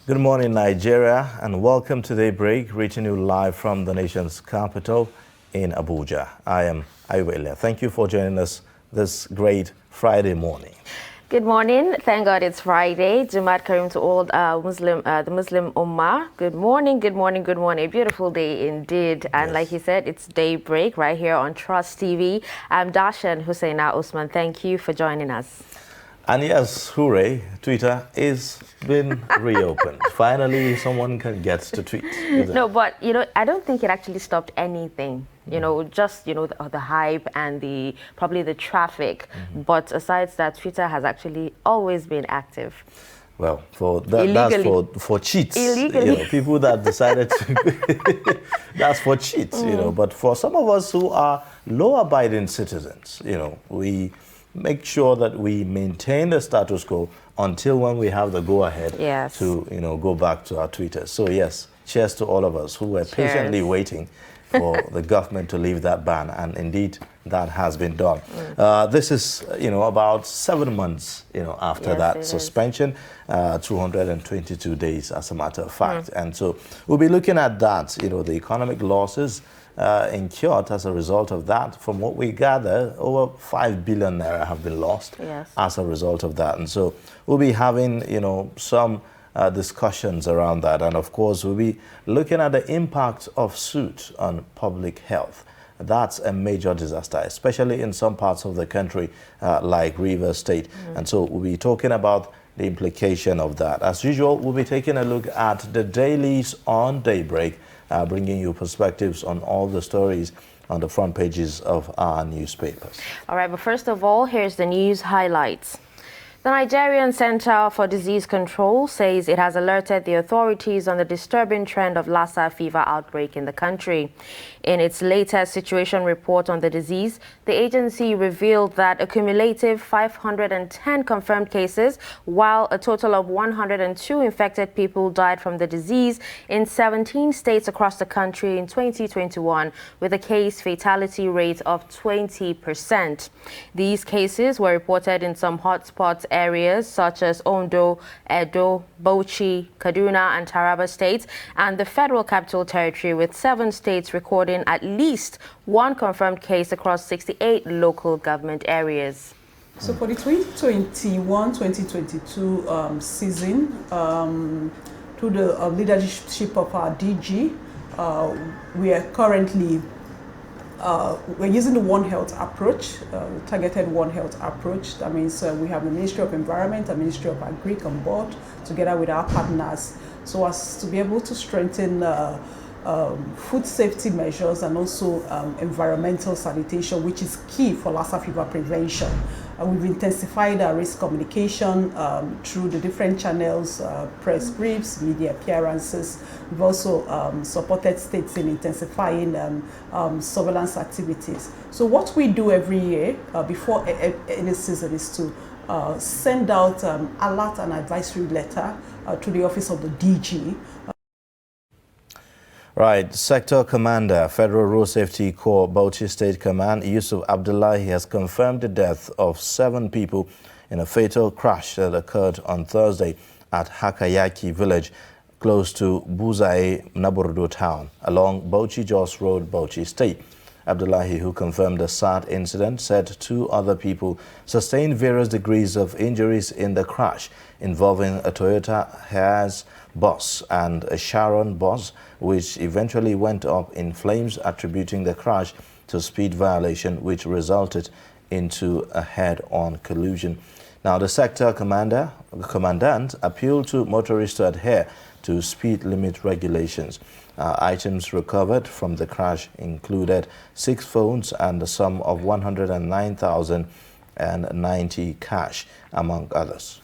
Good morning, Nigeria, and welcome to Daybreak, reaching you live from the nation's capital in Abuja. I am Ayuba. Thank you for joining us this great Friday morning. Good morning. Thank God it's Friday. Jumat Karim to all the Muslim Ummah. Good morning, good morning, good morning. A beautiful day indeed. And Yes. like he said, it's Daybreak right here on Trust TV. I'm Dasha and Husseina Usman. Thank you for joining us. And yes, hooray, Twitter is been reopened. Finally, someone can get to tweet. No, but, I don't think it actually stopped anything. Just, the hype and probably the traffic. But aside that, Twitter has actually always been active. Well, that's for cheats. Illegally. People that decided to, that's for cheats, But for some of us who are law-abiding citizens, we make sure that we maintain the status quo until when we have the go-ahead to, go back to our Twitter. So yes, cheers to all of us who were patiently waiting for the government to leave that ban, and indeed that has been done. This is, about 7 months, after that suspension, 222 days as a matter of fact. And so we'll be looking at that, the economic losses incurred as a result of that. From what we gather, over 5 billion naira have been lost as a result of that. And so we'll be having, some discussions around that. And of course, we'll be looking at the impact of soot on public health. That's a major disaster, especially in some parts of the country like Rivers State. And so we'll be talking about the implication of that. As usual, we'll be taking a look at the dailies on Daybreak, bringing you perspectives on all the stories on the front pages of our newspapers. All right, but first of all, here's the news highlights. The Nigerian Center for Disease Control says it has alerted the authorities on the disturbing trend of Lassa fever outbreak in the country. In its latest situation report on the disease, the agency revealed that a cumulative 510 confirmed cases, while a total of 102 infected people died from the disease in 17 states across the country in 2021, with a case fatality rate of 20%. These cases were reported in some hotspots areas such as Ondo, Edo, Bauchi, Kaduna and Taraba states, and the Federal Capital Territory, with 7 states recording at least 1 confirmed case across 68 local government areas. So for the 2021-2022 season, through the leadership of our DG, we are currently we're using the One Health approach, targeted One Health approach. That means we have the Ministry of Environment and Ministry of Agri on board together with our partners, so as to be able to strengthen food safety measures and also environmental sanitation, which is key for Lassa fever prevention. We've intensified our risk communication through the different channels, press briefs, media appearances. We've also supported states in intensifying surveillance activities. So what we do every year before any season is to send out alert and advisory letter to the office of the DG. Right, Sector Commander, Federal Road Safety Corps, Bauchi State Command, Yusuf Abdullahi, has confirmed the death of 7 people in a fatal crash that occurred on Thursday at Hakayaki village, close to Buzae, Naburdo town, along Bauchi-Jos Road, Bauchi State. Abdullahi, who confirmed the sad incident, said 2 other people sustained various degrees of injuries in the crash involving a Toyota Hiace bus and a Sharon bus, which eventually went up in flames, attributing the crash to speed violation, which resulted into a head-on collision. Now, the sector commandant appealed to motorists to adhere to speed limit regulations. Items recovered from the crash included 6 phones and a sum of 109,090 cash, among others.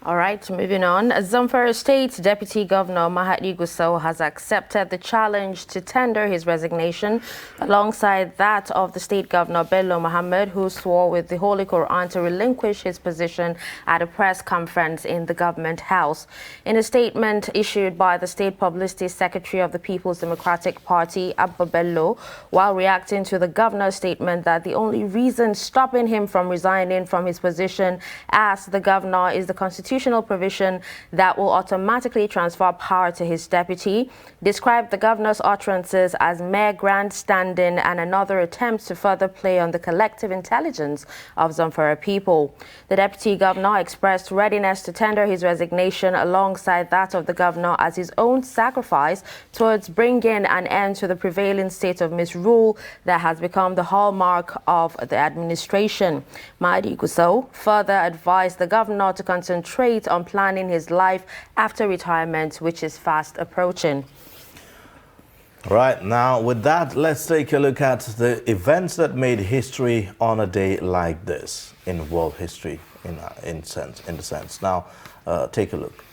All right, moving on. Zamfara State Deputy Governor Mahadi Gusau has accepted the challenge to tender his resignation alongside that of the State Governor Bello Muhammad, who swore with the Holy Quran to relinquish his position at a press conference in the government house. In a statement issued by the State Publicity Secretary of the People's Democratic Party, Abba Bello, while reacting to the governor's statement that the only reason stopping him from resigning from his position as the governor is the constitution constitutional provision that will automatically transfer power to his deputy, described the governor's utterances as mere grandstanding and another attempt to further play on the collective intelligence of Zamfara people. The deputy governor expressed readiness to tender his resignation alongside that of the governor as his own sacrifice towards bringing an end to the prevailing state of misrule that has become the hallmark of the administration. Mahdi Gusau further advised the governor to concentrate on planning his life after retirement, which is fast approaching. Right, now with that, let's take a look at the events that made history on a day like this in world history, in the sense. Now, take a look.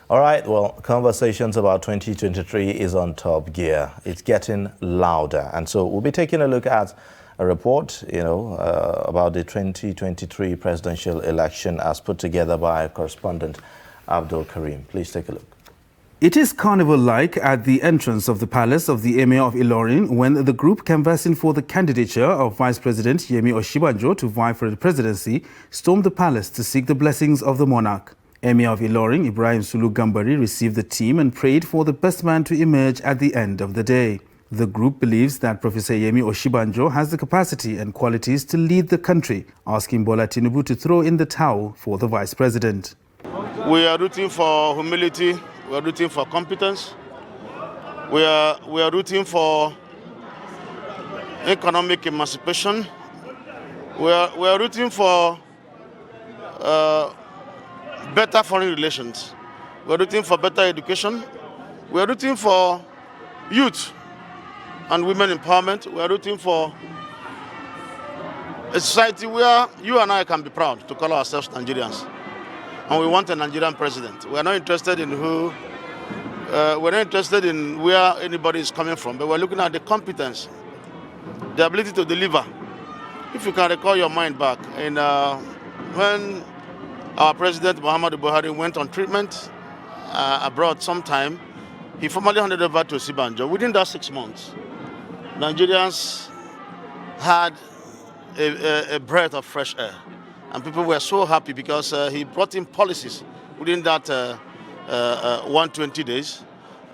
All right, well, conversations about 2023 is on top gear. It's getting louder. And so we'll be taking a look at a report, about the 2023 presidential election as put together by correspondent Abdul Karim. Please take a look. It is carnival-like at the entrance of the palace of the Emir of Ilorin when the group canvassing for the candidature of Vice President Yemi Osinbajo to vie for the presidency stormed the palace to seek the blessings of the monarch. Emir of Ilorin, Ibrahim Sulu Gambari, received the team and prayed for the best man to emerge at the end of the day. The group believes that Professor Yemi Osinbajo has the capacity and qualities to lead the country, asking Bola Tinubu to throw in the towel for the vice president. We are rooting for humility. We are rooting for competence. We are rooting for economic emancipation. We are rooting for better foreign relations. We are rooting for better education. We are rooting for youth and women empowerment. We are rooting for a society where you and I can be proud to call ourselves Nigerians. And we want a Nigerian president. We are not interested in we're not interested in where anybody is coming from, but we're looking at the competence, the ability to deliver. If you can recall your mind back, when our president, Muhammadu Buhari, went on treatment abroad sometime, he formally handed over to Osinbajo. Within that 6 months, Nigerians had a breath of fresh air. And people were so happy because he brought in policies within that 120 days,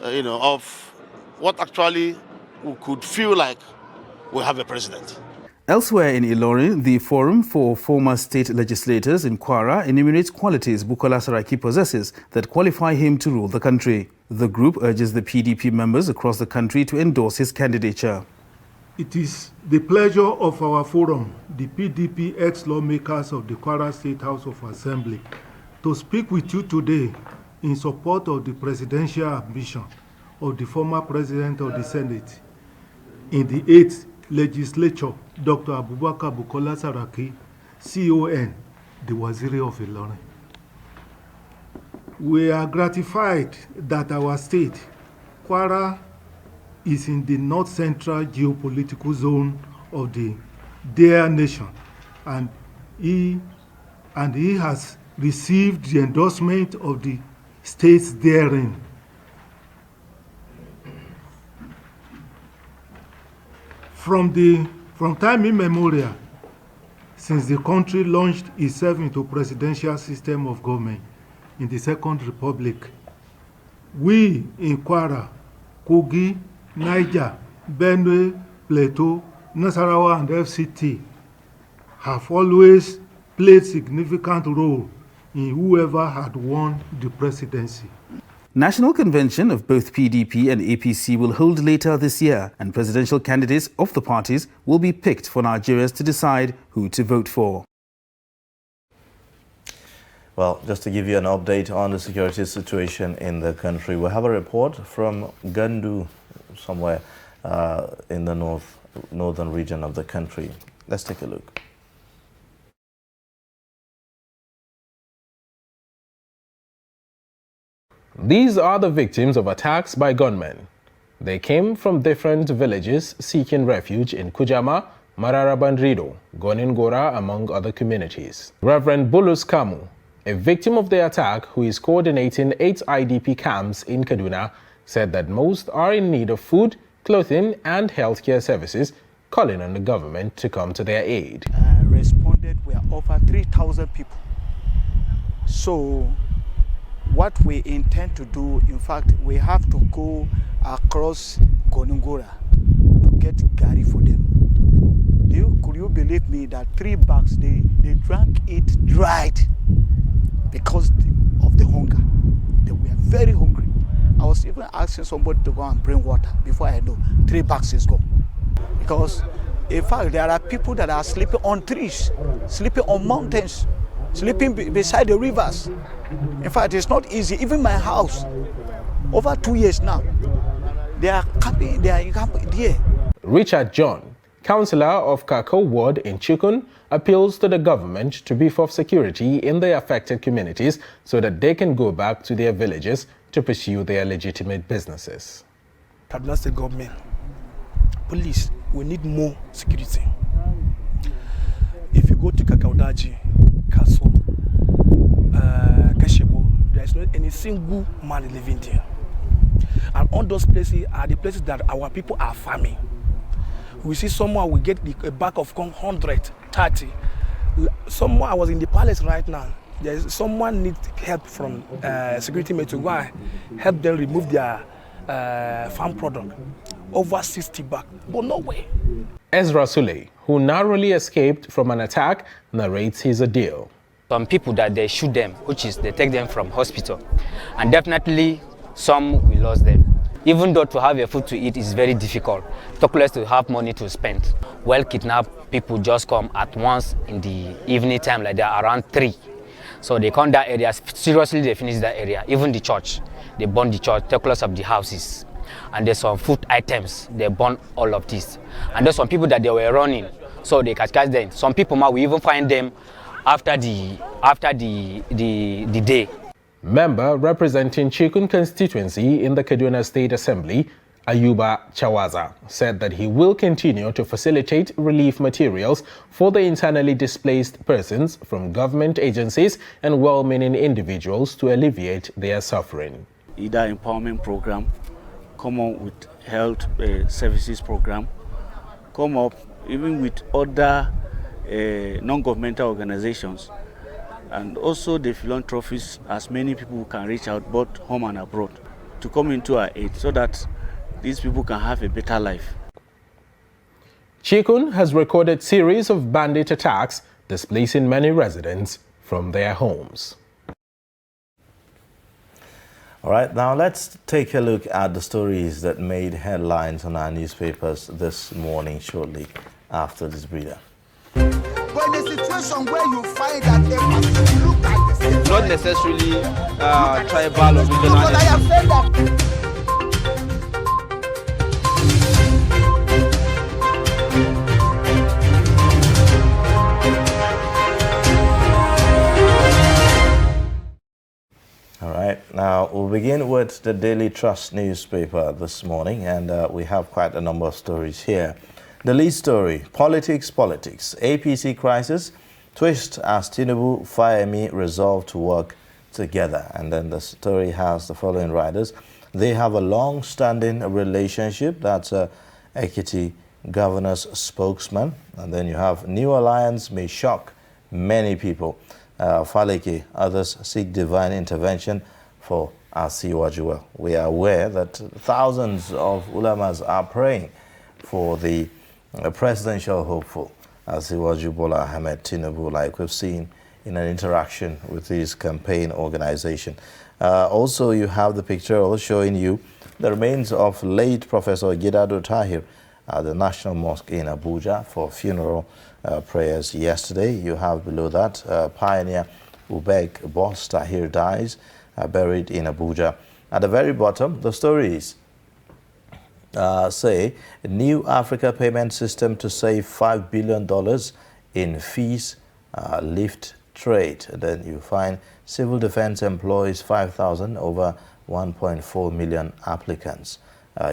of what actually we could feel like we have a president. Elsewhere in Ilorin, the Forum for Former State Legislators in Kwara enumerates qualities Bukola Saraki possesses that qualify him to rule the country. The group urges the PDP members across the country to endorse his candidature. It is the pleasure of our forum, the PDP ex-lawmakers of the Kwara State House of Assembly, to speak with you today in support of the presidential ambition of the former president of the Senate in the 8th Legislature, Dr. Abubakar Bukola Saraki, CON, the Waziri of Ilorin. We are gratified that our state Kwara is in the north-central geopolitical zone of the Dear Nation, and he has received the endorsement of the states therein. From time immemorial, since the country launched itself into presidential system of government in the Second Republic, we in Kwara, Kogi, Niger, Benue, Plateau, Nasarawa, and FCT have always played significant role in whoever had won the presidency. National convention of both PDP and APC will hold later this year, and presidential candidates of the parties will be picked for Nigerians to decide who to vote for. Well, just to give you an update on the security situation in the country, we have a report from Gandu, somewhere in the northern region of the country. Let's take a look. These are the victims of attacks by gunmen. They came from different villages seeking refuge in Kujama, Mararabandrido, Goningora, among other communities. Reverend Bulus Kamu, a victim of the attack who is coordinating 8 IDP camps in Kaduna, said that most are in need of food, clothing, and healthcare services, calling on the government to come to their aid. Responded were over 3,000 people. So what we intend to do, in fact, we have to go across Gonungora to get gari for them. Could you believe me that 3 bags, they drank it dried because of the hunger. They were very hungry. I was even asking somebody to go and bring water before I know 3 bags is gone. Because in fact, there are people that are sleeping on trees, sleeping on mountains, sleeping beside the rivers. In fact, it's not easy. Even my house, over 2 years now, they are camping there. Richard John, councillor of Kakao Ward in Chikun, appeals to the government to beef up security in the affected communities so that they can go back to their villages to pursue their legitimate businesses. Kaduna State government, police, we need more security. If you go to Kakaudaji, Castle, Kashebo, there is not any single man living there. And all those places are the places that our people are farming. We see someone will get a bag of corn 130. Someone, I was in the palace right now. There's someone needs help from security men to go and help them remove their farm product. Over 60 bags, but no way. Ezra Sule, who narrowly escaped from an attack, narrates his ordeal. Some people that they shoot them, which is they take them from hospital, and definitely some we lost them. Even though to have a food to eat is very difficult, talk less to have money to spend. Well, kidnapped people just come at once in the evening time, like that, around 3. So they come that area, seriously they finish that area. Even the church, they burn the church, take lots of the houses. And there's some food items, they burn all of this. And there's some people that they were running, so they catch them. Some people might we even find them after the day. Member representing Chikun constituency in the Kaduna State Assembly, Ayuba Chawaza, said that he will continue to facilitate relief materials for the internally displaced persons from government agencies and well-meaning individuals to alleviate their suffering. Either empowerment program, come up with health services program, come up even with other non-governmental organizations, and also the philanthropists, as many people can reach out both home and abroad to come into our aid so that these people can have a better life. Chikun has recorded series of bandit attacks, displacing many residents from their homes. All right, now let's take a look at the stories that made headlines on our newspapers this morning shortly after this breather. But in a situation where you find that a person look at the same, not necessarily tribal or regional. But I have said that. All right, now we'll begin with the Daily Trust newspaper this morning, and we have quite a number of stories here. The lead story, politics, APC crisis, twist as Tinubu, Fayemi resolve to work together. And then the story has the following riders. They have a long-standing relationship. That's Ekiti governor's spokesman. And then you have new alliance may shock many people. Faleke, others seek divine intervention for Asiwaju. Well, we are aware that thousands of ulamas are praying for the presidential hopeful Asiwaju Bola Ahmed Tinubu, like we've seen in an interaction with his campaign organization. Also, you have the picture showing you the remains of late Professor Gidado Tahir at the National Mosque in Abuja for funeral prayers yesterday. You have below that pioneer Ubek Boss Tahir dies, buried in Abuja. At the very bottom, the stories say new Africa payment system to save $5 billion in fees, lift trade. Then you find civil defense employs 5,000 over 1.4 million applicants.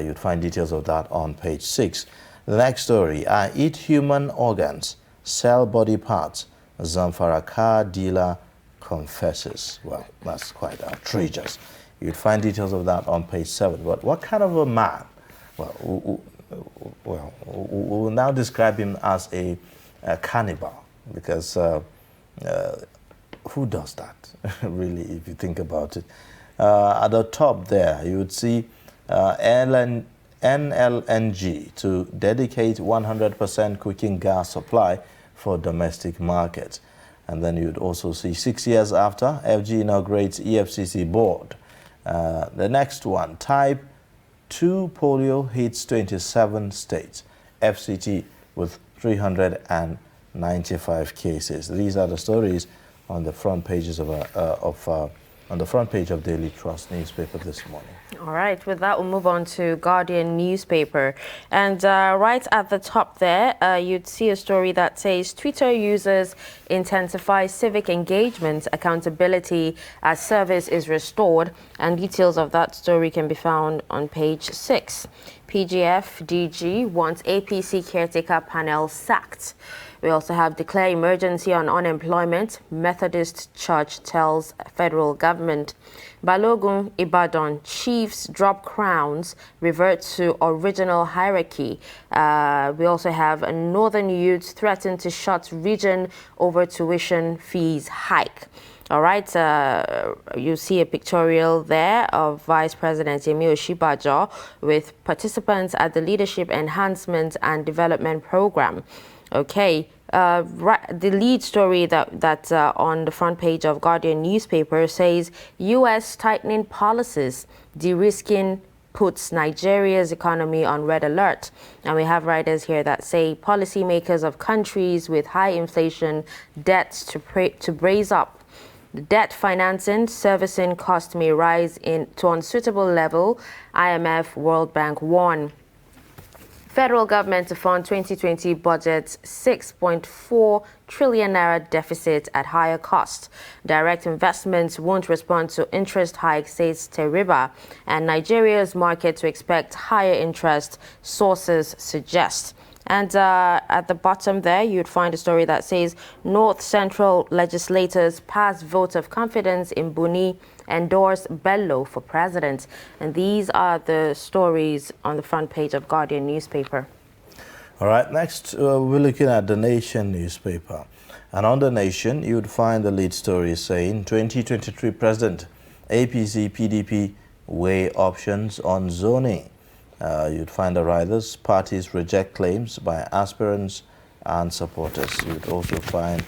You'd find details of that on page 6. The next story, eat human organs, sell body parts. Zamfara car dealer confesses. Well, that's quite outrageous. You'd find details of that on page 7. But what kind of a man? Well, we'll now describe him as a cannibal, because who does that, really, if you think about it? At the top there, you would see NLNG to dedicate 100% cooking gas supply for domestic markets. And then you'd also see 6 years after, FG inaugurates EFCC board. The next one, type 2 polio hits 27 states. FCT with 395 cases. These are the stories on the front pages of on the front page of Daily Trust newspaper this morning. All right, with that, we'll move on to Guardian newspaper. And right at the top there, you'd see a story that says Twitter users intensify civic engagement, accountability as service is restored. And details of that story can be found on page 6. PGF DG wants APC caretaker panel sacked. We also have declare emergency on unemployment. Methodist Church tells federal government. Balogun Ibadan chiefs drop crowns, revert to original hierarchy. We also have a northern youth threatened to shut region over tuition fees hike. All right, you see a pictorial there of Vice President Yemi Osinbajo with participants at the Leadership Enhancement and Development Program. Okay, the lead story that's on the front page of Guardian newspaper says U.S. tightening policies, de-risking puts Nigeria's economy on red alert. And we have writers here that say policymakers of countries with high inflation debts to brace up. The debt financing servicing cost may rise to unsuitable level, IMF, World Bank warn. Federal government to fund 2020 budget's 6.4 trillion naira deficit at higher cost. Direct investments won't respond to interest hikes, says Teriba. And Nigeria's market to expect higher interest, sources suggest. And at the bottom there, you'd find a story that says North Central legislators pass vote of confidence in Buni, endorse Bello for president. And these are the stories on the front page of Guardian newspaper. All right, next we're looking at the Nation newspaper. And on the Nation, you'd find the lead story saying 2023 President, APC, PDP weigh options on zoning. You'd find the riders, parties reject claims by aspirants and supporters. You'd also find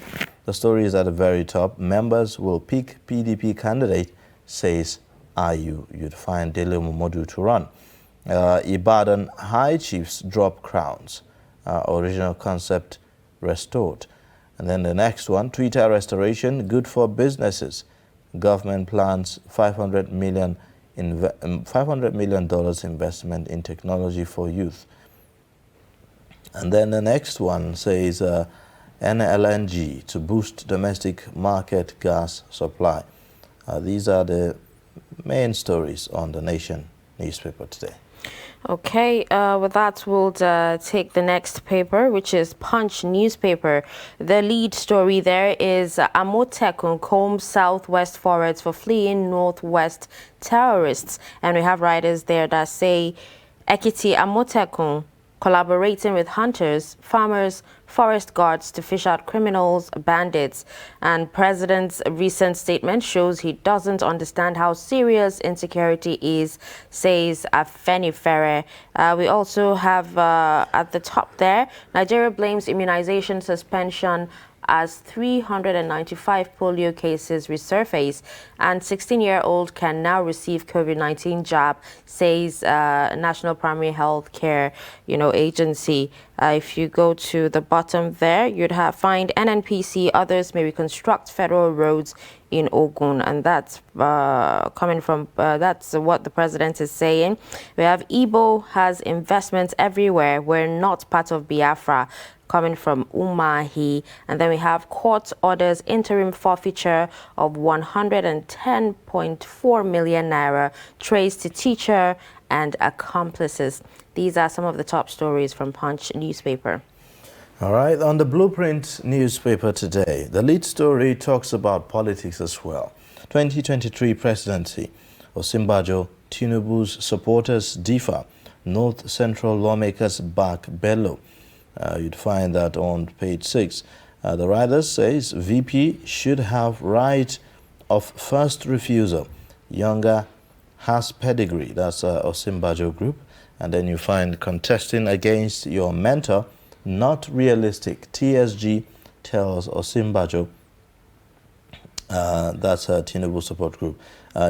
the stories at the very top. Members will pick PDP candidate, says IU. You'd find Dele Momodu to run. Ibadan High Chiefs drop crowns. Original concept restored. And then the next one, Twitter restoration, good for businesses. Government plans $500 million investment in technology for youth. And then the next one says NLNG to boost domestic market gas supply. These are the main stories on the Nation newspaper today. Okay, with that, we'll take the next paper, which is Punch newspaper. The lead story there is Amotekun combs southwest forests for fleeing northwest terrorists. And we have writers there that say Ekiti Amotekun collaborating with hunters, farmers, forest guards to fish out criminals, bandits. And President's recent statement shows he doesn't understand how serious insecurity is, says Afeni Fere. We also have at the top there, Nigeria blames immunization suspension as 395 polio cases resurface, and 16-year-old can now receive COVID-19 jab, says National Primary Health Care, agency. If you go to the bottom there, you'd find NNPC, others may reconstruct federal roads in Ogun, and that's coming from, that's what the president is saying. We have Igbo has investments everywhere. We're not part of Biafra, coming from Umahi. And then we have court orders interim forfeiture of 110.4 million naira traced to teacher and accomplices. These are some of the top stories from Punch newspaper. All right, on the Blueprint newspaper today, the lead story talks about politics as well. 2023 presidency, Osinbajo, Tinubu's supporters differ. North Central lawmakers back Bello. You'd find that on page 6. The writer says VP should have right of first refusal. Younger has pedigree. That's Osinbajo group. And then you find contesting against your mentor, not realistic. TSG tells Osinbajo. That's her Tinubu support group.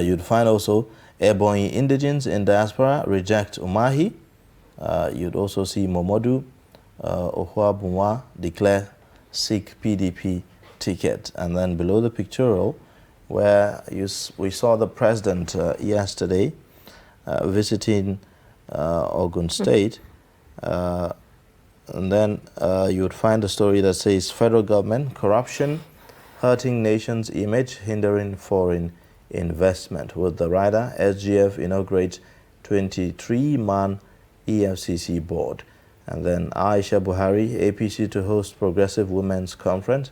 You'd find also Ebonyi indigents in diaspora reject Umahi. You'd also see Momodu Ohuabunwa declare seek PDP ticket. And then below the pictorial, where we saw the president yesterday visiting Ogun State, and then you would find a story that says federal government corruption hurting nation's image, hindering foreign investment. With the writer, SGF inaugurates 23-man EFCC board. And then Aisha Buhari, APC to host Progressive Women's Conference.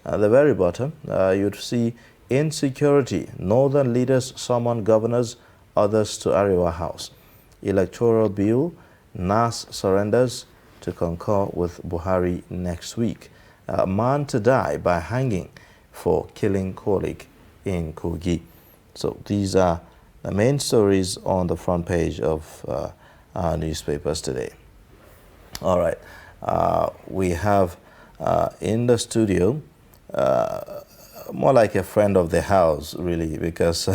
At the very bottom, you'd see insecurity. Northern leaders summon governors, others to Arewa House. Electoral bill, NAS surrenders to concur with Buhari next week. A man to die by hanging for killing colleague in Kogi. So these are the main stories on the front page of our newspapers today. All right, we have in the studio more like a friend of the house, really, because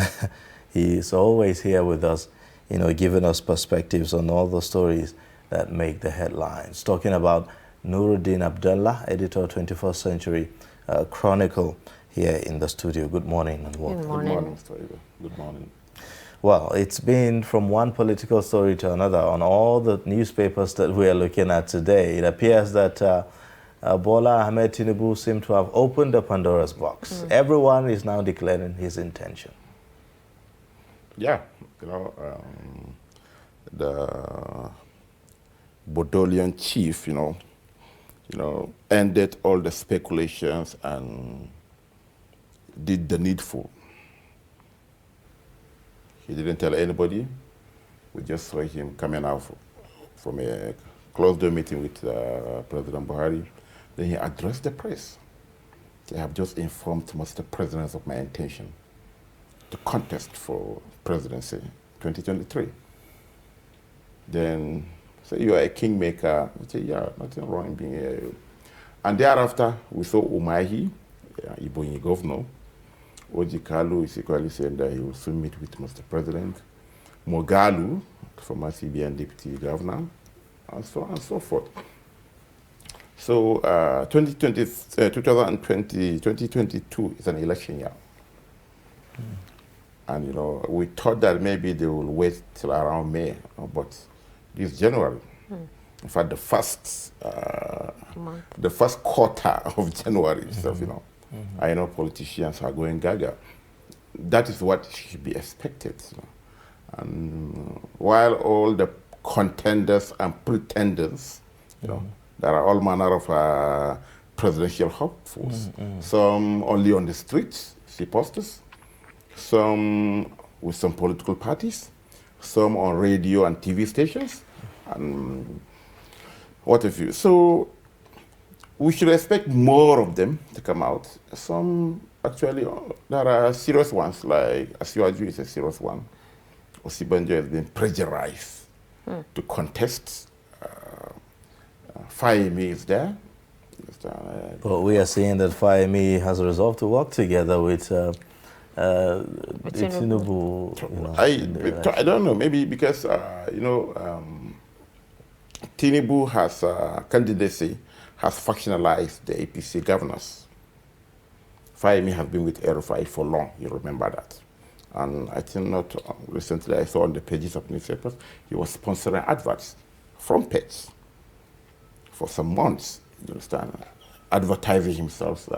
he's always here with us, giving us perspectives on all the stories that make the headlines. Talking about Nuruddin Abdullah, editor 21st Century Chronicle, here in the studio. Good morning and welcome. Good morning. Good morning, Mr. Ibe. Good morning. Well, it's been from one political story to another on all the newspapers that we are looking at today. It appears that Bola Ahmed Tinubu seemed to have opened the Pandora's box. Everyone is now declaring his intention. Yeah, the Bodolian chief, ended all the speculations and did the needful. He didn't tell anybody. We just saw him coming out from a closed-door meeting with President Buhari. Then he addressed the press. I have just informed Mr. President of my intention to contest for presidency 2023. Then say you are a kingmaker. I say, yeah, nothing wrong in being a... And thereafter, we saw Umahi, Ibonyi governor. Oji Kalu is equally saying that he will soon meet with Mr. President. Mogalu, former CBN deputy governor, and so on and so forth. So 2022 is an election year. And we thought that maybe they will wait till around May, but this January. In fact, the first quarter of January itself, I know politicians are going gaga. that is what should be expected. And while all the contenders and pretenders, there are all manner of presidential hopefuls. Some only on the streets, see posters. Some with some political parties. Some on radio and TV stations. And what have you. So we should expect more of them to come out. Some actually, there are serious ones, like Asiwaju is a serious one. Osibanjo has been pressurized to contest. Fahimi is there. But we are seeing that Fahimi has resolved to work together with Tinubu. I don't know, maybe because, Tinubu has candidacy, has factionalized the APC governors. Fahimi has been with Erufai for long, you remember that. And I think not recently I saw on the pages of newspapers, he was sponsoring adverts, front page, for some months, you understand, advertising himself,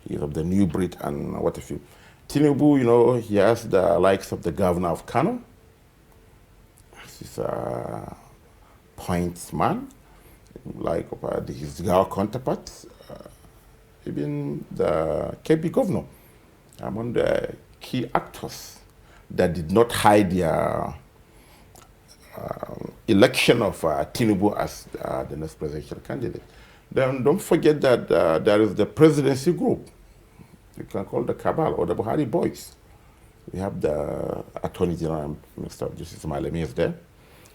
he is of the new breed and what have you. Tinubu, he has the likes of the governor of Kano. He's a point man, like his Gao counterparts, even the KB governor, among the key actors that did not hide their election of Tinubu as the next presidential candidate. Then don't forget that there is the presidency group. You can call the cabal or the Buhari boys. We have the Attorney General and Minister of Justice Malemi is there.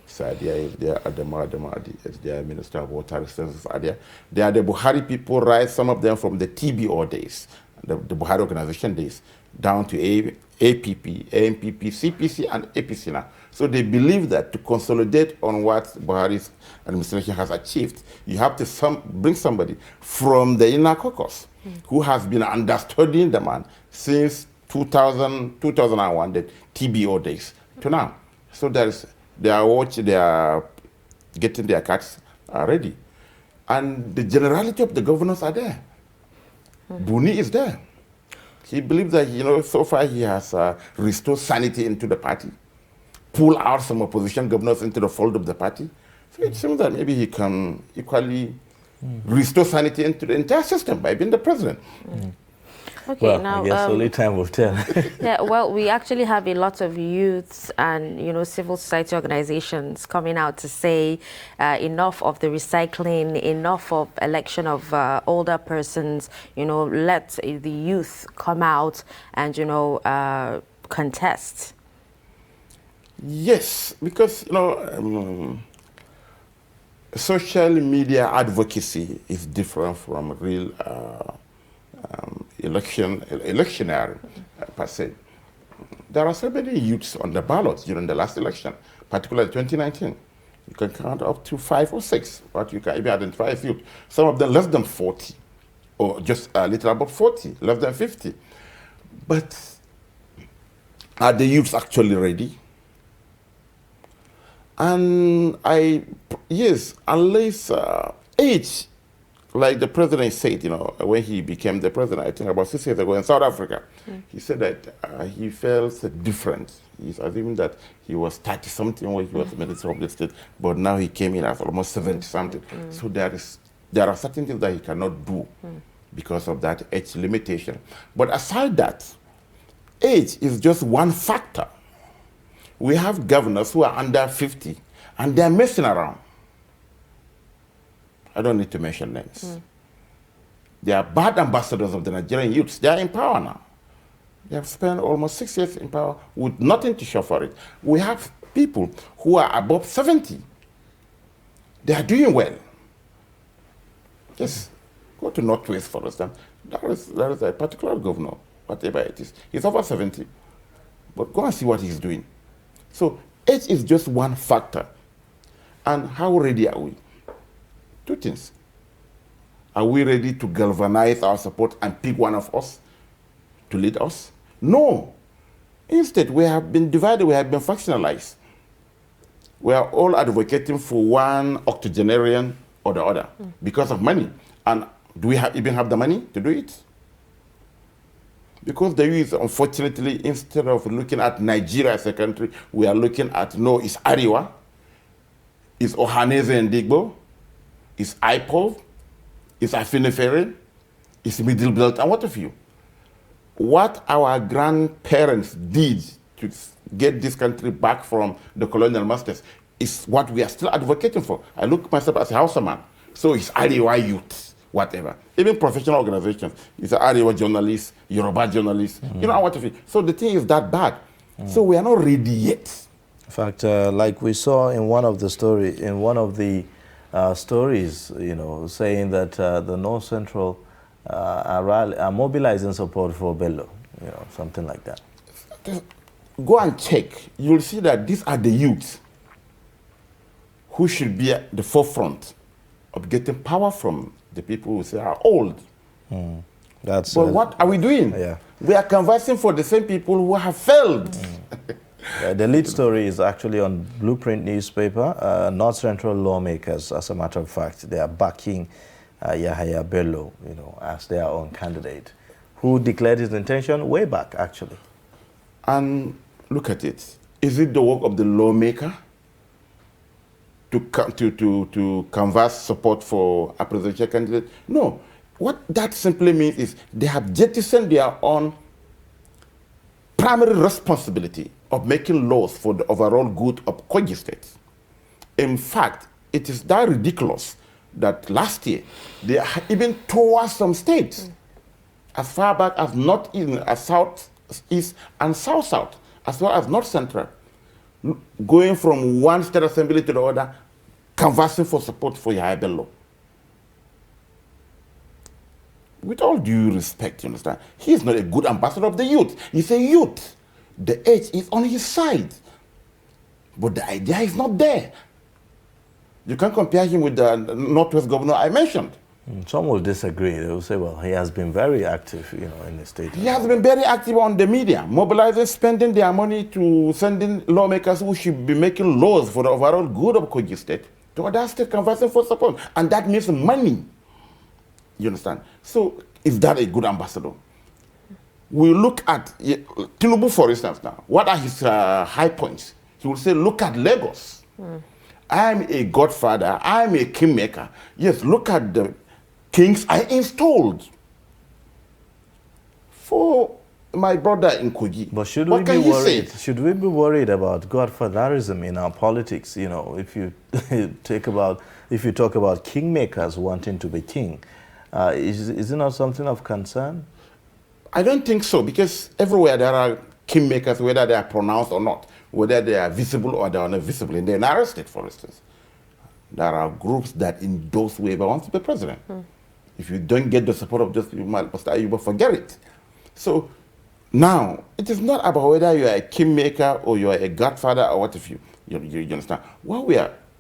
Sadia is there, Adama is there, Minister of Water Resources are there. They are the Buhari people, right? Some of them from the TBO days, the Buhari organization days, down to APP, AMPP, CPC, and APC now. So they believe that to consolidate on what Buhari's administration has achieved, you have to bring somebody from the inner caucus who has been understudying the man since 2001, the TBO days, to now. So they are getting their cards ready. And the generality of the governors are there. Buni is there. He believes that, so far he has restored sanity into the party, pull out some opposition governors into the fold of the party. So it seems that maybe he can equally restore sanity into the entire system by being the president. Okay, well, now I guess only time will tell. Yeah, well, we actually have a lot of youths and civil society organizations coming out to say enough of the recycling, enough of election of older persons. Let the youth come out and contest. Yes, because social media advocacy is different from real electionary per se. There are so many youths on the ballots during the last election, particularly 2019. You can count up to 5 or 6, but you can even identify as youth. Some of them less than 40, or just a little above 40, less than 50. But are the youths actually ready? And yes, unless age, like the president said, when he became the president, I think about 6 years ago in South Africa, he said that he felt different. He's assuming that he was 30-something when he was Minister of the State, but now he came in as almost 70-something. So there are certain things that he cannot do because of that age limitation. But aside that, age is just one factor. We have governors who are under 50, and they're messing around. I don't need to mention names. They are bad ambassadors of the Nigerian youths. They are in power now. They have spent almost 6 years in power with nothing to show for it. We have people who are above 70. They are doing well. Just go to Northwest, for instance. There is a particular governor, whatever it is. He's over 70. But go and see what he's doing. So age is just one factor. And how ready are we? 2 things. Are we ready to galvanize our support and pick one of us to lead us? No. Instead, we have been divided, we have been factionalized. We are all advocating for one octogenarian or the other because of money. And do we even have the money to do it? Because the youth, unfortunately, instead of looking at Nigeria as a country, we are looking at, no, it's Ariwa, it's Ohaneze and Digbo, it's IPOV, it's Afinifere, it's Middle Belt, and what have you. What our grandparents did to get this country back from the colonial masters is what we are still advocating for. I look myself as a Hausa-man, so it's Ariwa youth, whatever. Even professional organizations, it's Ariwa journalists, Yoruba journalists, you know what have you. So the thing is that bad. So we are not ready yet. In fact, like we saw in one of the stories, you know, saying that the North Central are mobilizing support for Bello, you know, something like that. Go and check. You'll see that these are the youths who should be at the forefront of getting power from the people who say are old. But what are we doing? Yeah. We are conversing for the same people who have failed. The lead story is actually on Blueprint newspaper. North Central lawmakers, as a matter of fact, they are backing Yahaya Bello, you know, as their own candidate, who declared his intention way back, actually. And look at it. Is it the work of the lawmaker to canvass support for a presidential candidate? No. What that simply means is they have jettisoned their own primary responsibility of making laws for the overall good of Kogi State. In fact, it is that ridiculous that last year they even tore some states as far back as North-East, as South-East, and South-South, as well as North-Central, going from one state assembly to the other, canvassing for support for Yahaya Bello. With all due respect, you understand, he is not a good ambassador of the youth. He's a youth. The age is on his side. But the idea is not there. You can't compare him with the Northwest governor I mentioned. Some will disagree. They will say, well, he has been very active, you know, in the state. He has been very active on the media, mobilizing, spending their money to sending lawmakers who should be making laws for the overall good of Kogi State to other state canvassing for support. And that means money. You understand? So is that a good ambassador? We look at Tinubu, for instance, now. What are his high points? He will say, look at Lagos. I'm a godfather. I'm a kingmaker. Yes, look at the kings I installed for my brother in Kogi. But should we be worried? Should we be worried about godfatherism in our politics? You know, if you talk about kingmakers wanting to be king, is it not something of concern? I don't think so, because everywhere there are kingmakers, whether they are pronounced or not, whether they are visible or they are not visible. In the United States, for instance, there are groups that endorse whoever wants to be president. If you don't get the support of just you will forget it. So now, it is not about whether you are a kingmaker or you are a godfather or what have you. You understand?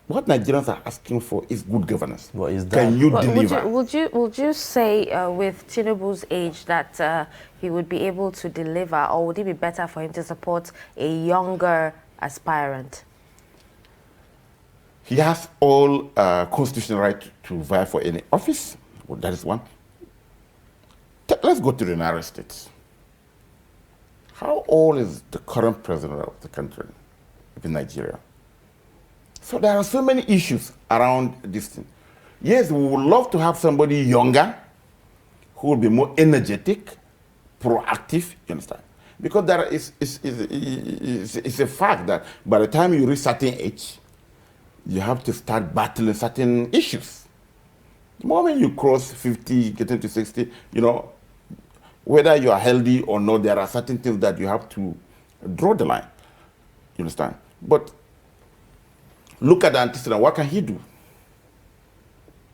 What Nigerians are asking for is good governance. What is that? Can you deliver? Would you say with Tinubu's age that he would be able to deliver, or would it be better for him to support a younger aspirant? He has all constitutional right to vie for any office. Well, that is one. Let's go to the United States. How old is the current president of the country in Nigeria? So there are so many issues around this thing. Yes, we would love to have somebody younger who will be more energetic, proactive, you understand? Because there it's a fact that by the time you reach certain age, you have to start battling certain issues. The moment you cross 50, getting to 60, you know, whether you are healthy or not, there are certain things that you have to draw the line. You understand? But look at the antecedent. What can he do?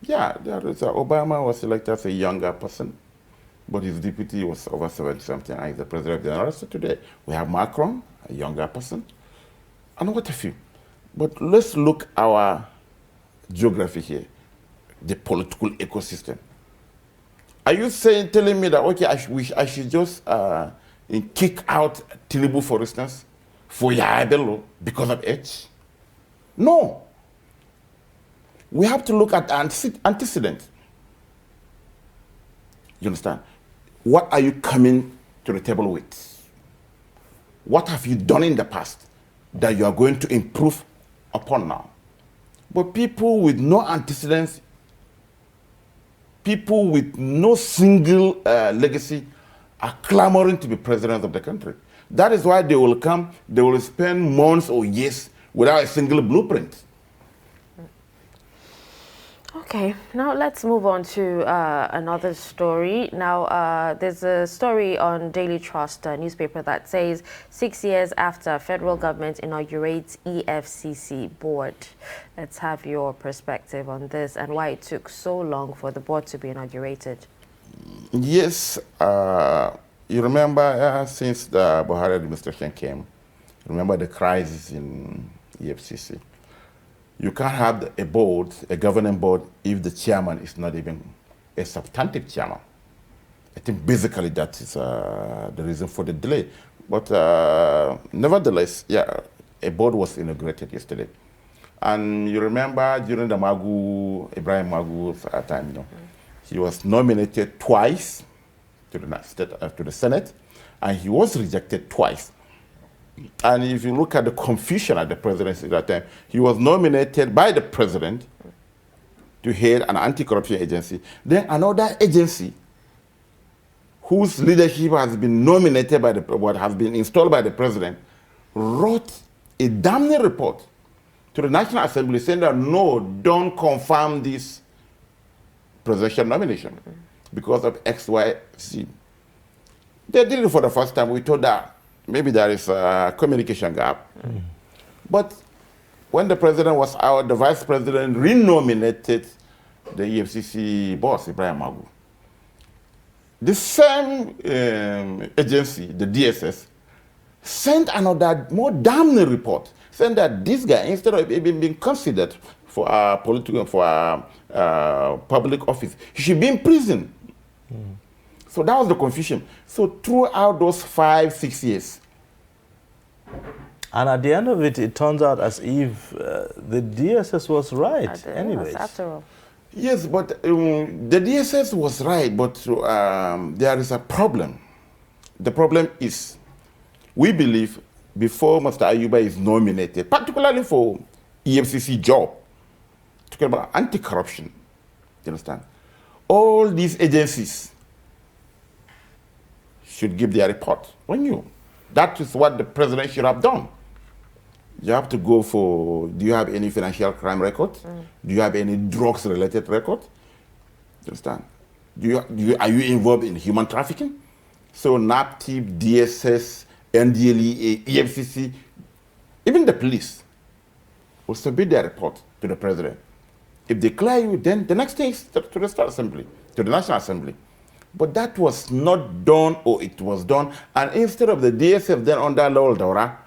Yeah, Obama was elected as a younger person, but his deputy was over 70-something, and he's the president of the United States today. We have Macron, a younger person, and what have you. But let's look our geography here, the political ecosystem. Are you telling me that, okay, I should just kick out Tinubu, for instance, for Yahaya Bello because of age? No. We have to look at antecedent. You understand? What are you coming to the table with? What have you done in the past that you are going to improve upon now? But people with no antecedents, people with no single legacy are clamoring to be president of the country. That is why they will come, they will spend months or years without a single blueprint. Okay, now let's move on to another story. Now, there's a story on Daily Trust, a newspaper, that says 6 years after federal government inaugurates EFCC board. Let's have your perspective on this and why it took so long for the board to be inaugurated. Yes, you remember since the Buhari administration came, remember the crisis in EFCC. You can't have a board, a governing board, if the chairman is not even a substantive chairman. I think basically that is the reason for the delay. But nevertheless, yeah, a board was inaugurated yesterday. And you remember during the Ibrahim Magu's time, you know, he was nominated twice to the Senate, and he was rejected twice. And if you look at the confusion at the presidency at that time, he was nominated by the president to head an anti-corruption agency. Then another agency whose leadership has been nominated by what has been installed by the president wrote a damning report to the National Assembly saying that no, don't confirm this presidential nomination because of X, Y, Z. They did it for the first time. We thought that maybe there is a communication gap. But when the president was out, the vice president renominated the EFCC boss, Ibrahim Magu. The same agency, the DSS, sent another more damning report saying that this guy, instead of even being considered for a political, for a public office, he should be in prison. So that was the confusion. So throughout those 5-6 years. And at the end of it, it turns out as if the DSS was right anyways. After all. Yes, but the DSS was right, but there is a problem. The problem is, we believe before Mr. Ayuba is nominated, particularly for EFCC job, talking about anti-corruption, you understand? All these agencies should give their report on you. That is what the president should have done. You have to go for, do you have any financial crime record? Do you have any drugs-related record? You understand? Are you involved in human trafficking? So NAPTIP, DSS, NDLEA, EFCC, even the police will submit their report to the president. If they clear you, then the next thing is to the State Assembly, to the National Assembly. But that was not done, or it was done, and instead of the DSF then under Lawal Daura,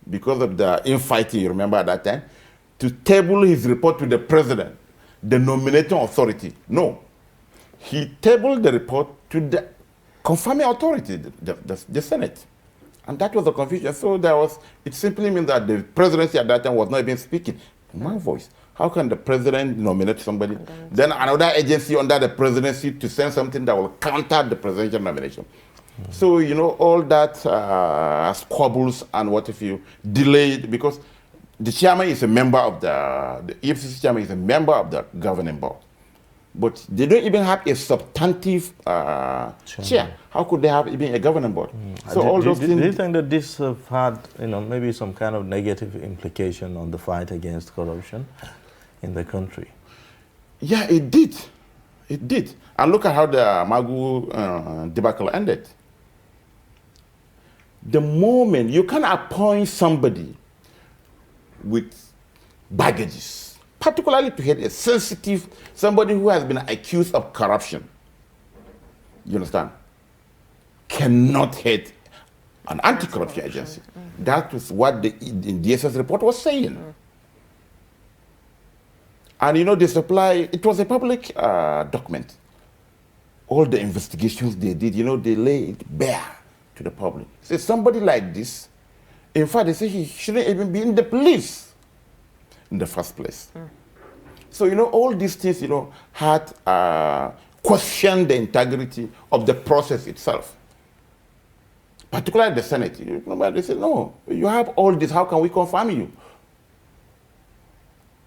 because of the infighting, you remember at that time, to table his report to the president, the nominating authority. No. He tabled the report to the confirming authority, the Senate. And that was the confusion. So it simply means that the presidency at that time was not even speaking in one voice. How can the president nominate somebody, then another agency under the presidency to send something that will counter the presidential nomination? So, you know, all that squabbles and what if you delayed, because the chairman is a member of the EFCC chairman is a member of the governing board. But they don't even have a substantive chair. How could they have even a governing board? So all those things. Do you think that this have had, you know, maybe some kind of negative implication on the fight against corruption in the country? Yeah, it did. It did. And look at how the Magu debacle ended. The moment you can appoint somebody with baggages, particularly to head a sensitive, somebody who has been accused of corruption, you understand, cannot head an anti-corruption agency. That was what the DSS report was saying. And you know, it was a public document. All the investigations they did, you know, they laid bare to the public. So somebody like this, in fact, they say he shouldn't even be in the police in the first place. So, you know, all these things, you know, had questioned the integrity of the process itself. particularly the Senate. They say, no, you have all this, how can we confirm you?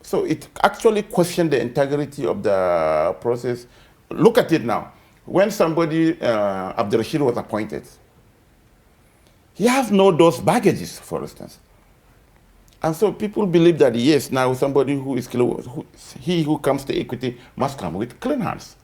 So it actually questioned the integrity of the process. Look at it now. When somebody, Abdurrashid was appointed, he has no those baggages, for instance. And so people believe that, yes, now somebody who is he who comes to equity must come with clean hands.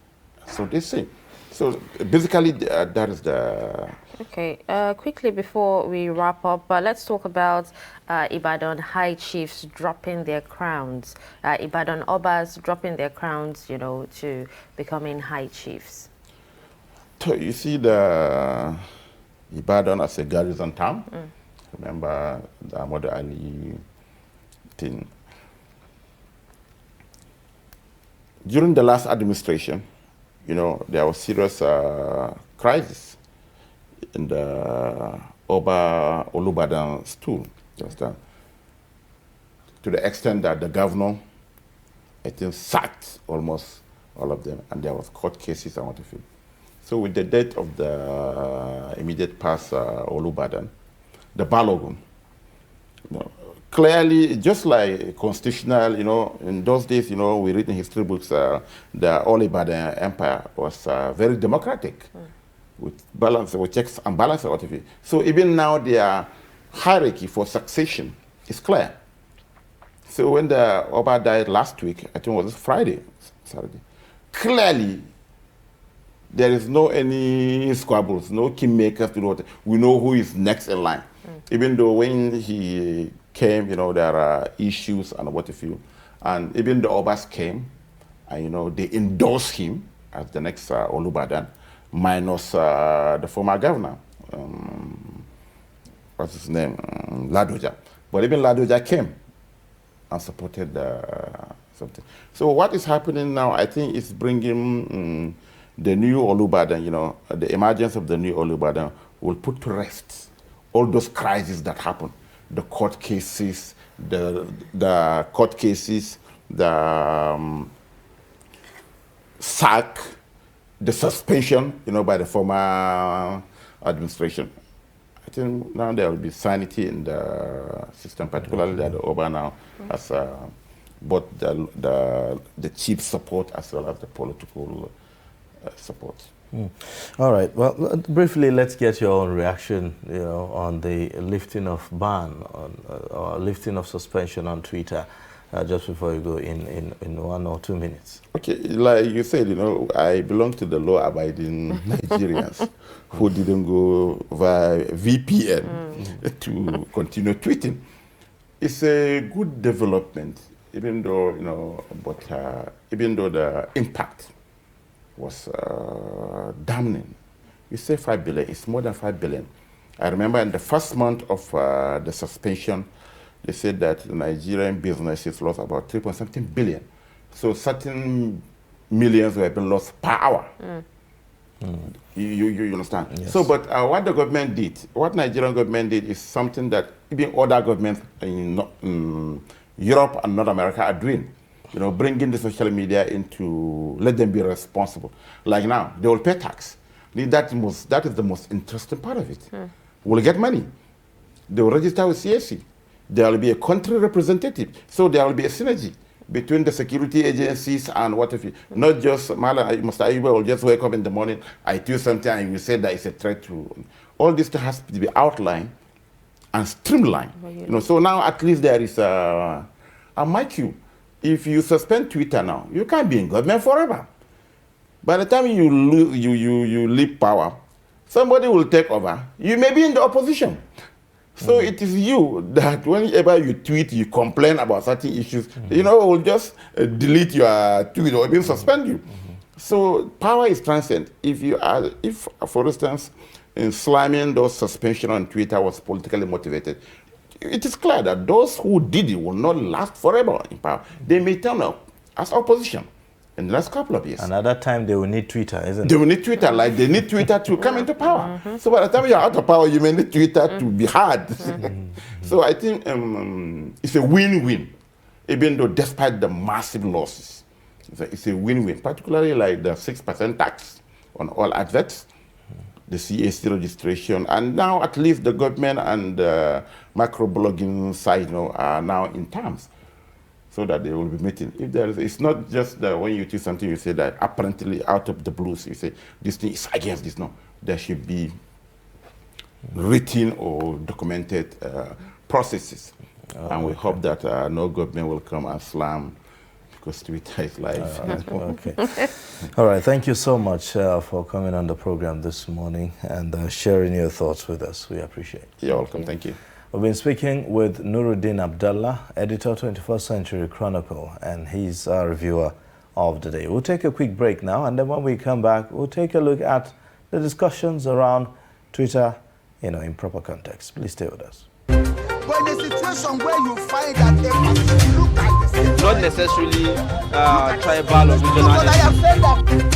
So they say. So basically, that is the... Okay, quickly before we wrap up, let's talk about Ibadan High Chiefs dropping their crowns. Ibadan Obas dropping their crowns, you know, to becoming High Chiefs. So you see the Ibadan as a garrison town. Remember the Ahmad Ali thing. During the last administration, you know, there was serious crisis in the Oba Olubadan stool, just to the extent that the governor, I think, sacked almost all of them, and there was court cases and what have you. So with the death of the immediate past Olubadan, the Balogun, you know, clearly, just like constitutional, you know, in those days, you know, we read in history books, the Olubadan Empire was very democratic, with balance, with checks and balances, what have you. So even now, their hierarchy for succession is clear. So when the Oba died last week, I think it was Friday, Saturday, clearly, there is no any squabbles, no kingmakers to know. We know who is next in line. Even though when he came, you know, there are issues and what have you. And even the Obas came, and, you know, they endorsed him as the next Olubadan, minus the former governor, what's his name, Ladoja. But even Ladoja came and supported something. So what is happening now, I think, is bringing the new Olubadan, you know, the emergence of the new Olubadan will put to rest all those crises that happen. The court cases, the sack, the suspension, you know, by the former administration. I think now there will be sanity in the system, particularly that the Oba now has both the chief support as well as the political support. All right. Well, briefly, let's get your own reaction, you know, on the lifting of ban or lifting of suspension on Twitter, just before you go in 1 or 2 minutes. Okay, like you said, you know, I belong to the law-abiding Nigerians who didn't go via VPN to continue tweeting. It's a good development, even though, you know, but even though the impact was damning. You say 5 billion, it's more than 5 billion. I remember in the first month of the suspension, they said that the Nigerian businesses lost about 3.something billion. So certain millions were being lost per hour. You understand? Yes. So, but what the government did, what Nigerian government did is something that even other governments in Europe and North America are doing. You know, bringing the social media into, let them be responsible. Like now, they will pay tax. That is the most interesting part of it. We'll get money. They will register with CAC. There will be a country representative. So there will be a synergy between the security agencies and what if you, not just, Mr. Ayuba will just wake up in the morning, I do something and you say that it's a threat to, all this has to be outlined and streamlined. You know, so now at least there is a mind you. If you suspend Twitter now, you can't be in government forever. By the time you leave power, somebody will take over. You may be in the opposition. So it is you that whenever you tweet, you complain about certain issues, you know, will just delete your tweet or even suspend you. So power is transient. If for instance, in slamming those suspension on Twitter was politically motivated, it is clear that those who did it will not last forever in power. They may turn up as opposition in the next couple of years. And at that time, they will need Twitter, isn't it? They will need Twitter, like they need Twitter to come into power. So by the time you're out of power, you may need Twitter to be hard. So I think it's a win-win, even though despite the massive losses. It's a win-win, particularly like the 6% tax on all adverts. the CAC registration, and now at least the government and microblogging site are now in terms, so that they will be meeting. If there is, it's not just when you do something, you say that apparently out of the blues, you say this thing is against this. No, there should be written or documented processes, and we hope that no government will come and slam, because Twitter is live. Okay. All right. Thank you so much for coming on the program this morning and sharing your thoughts with us. We appreciate it. You're welcome. Thank you. We've been speaking with Nuruddin Abdallah, editor 21st Century Chronicle, and he's our reviewer of the day. We'll take a quick break now, and then when we come back, we'll take a look at the discussions around Twitter, in proper context. Please stay with us. But in a situation where you find that a look at the same, Not necessarily tribal or regional. but I have said that.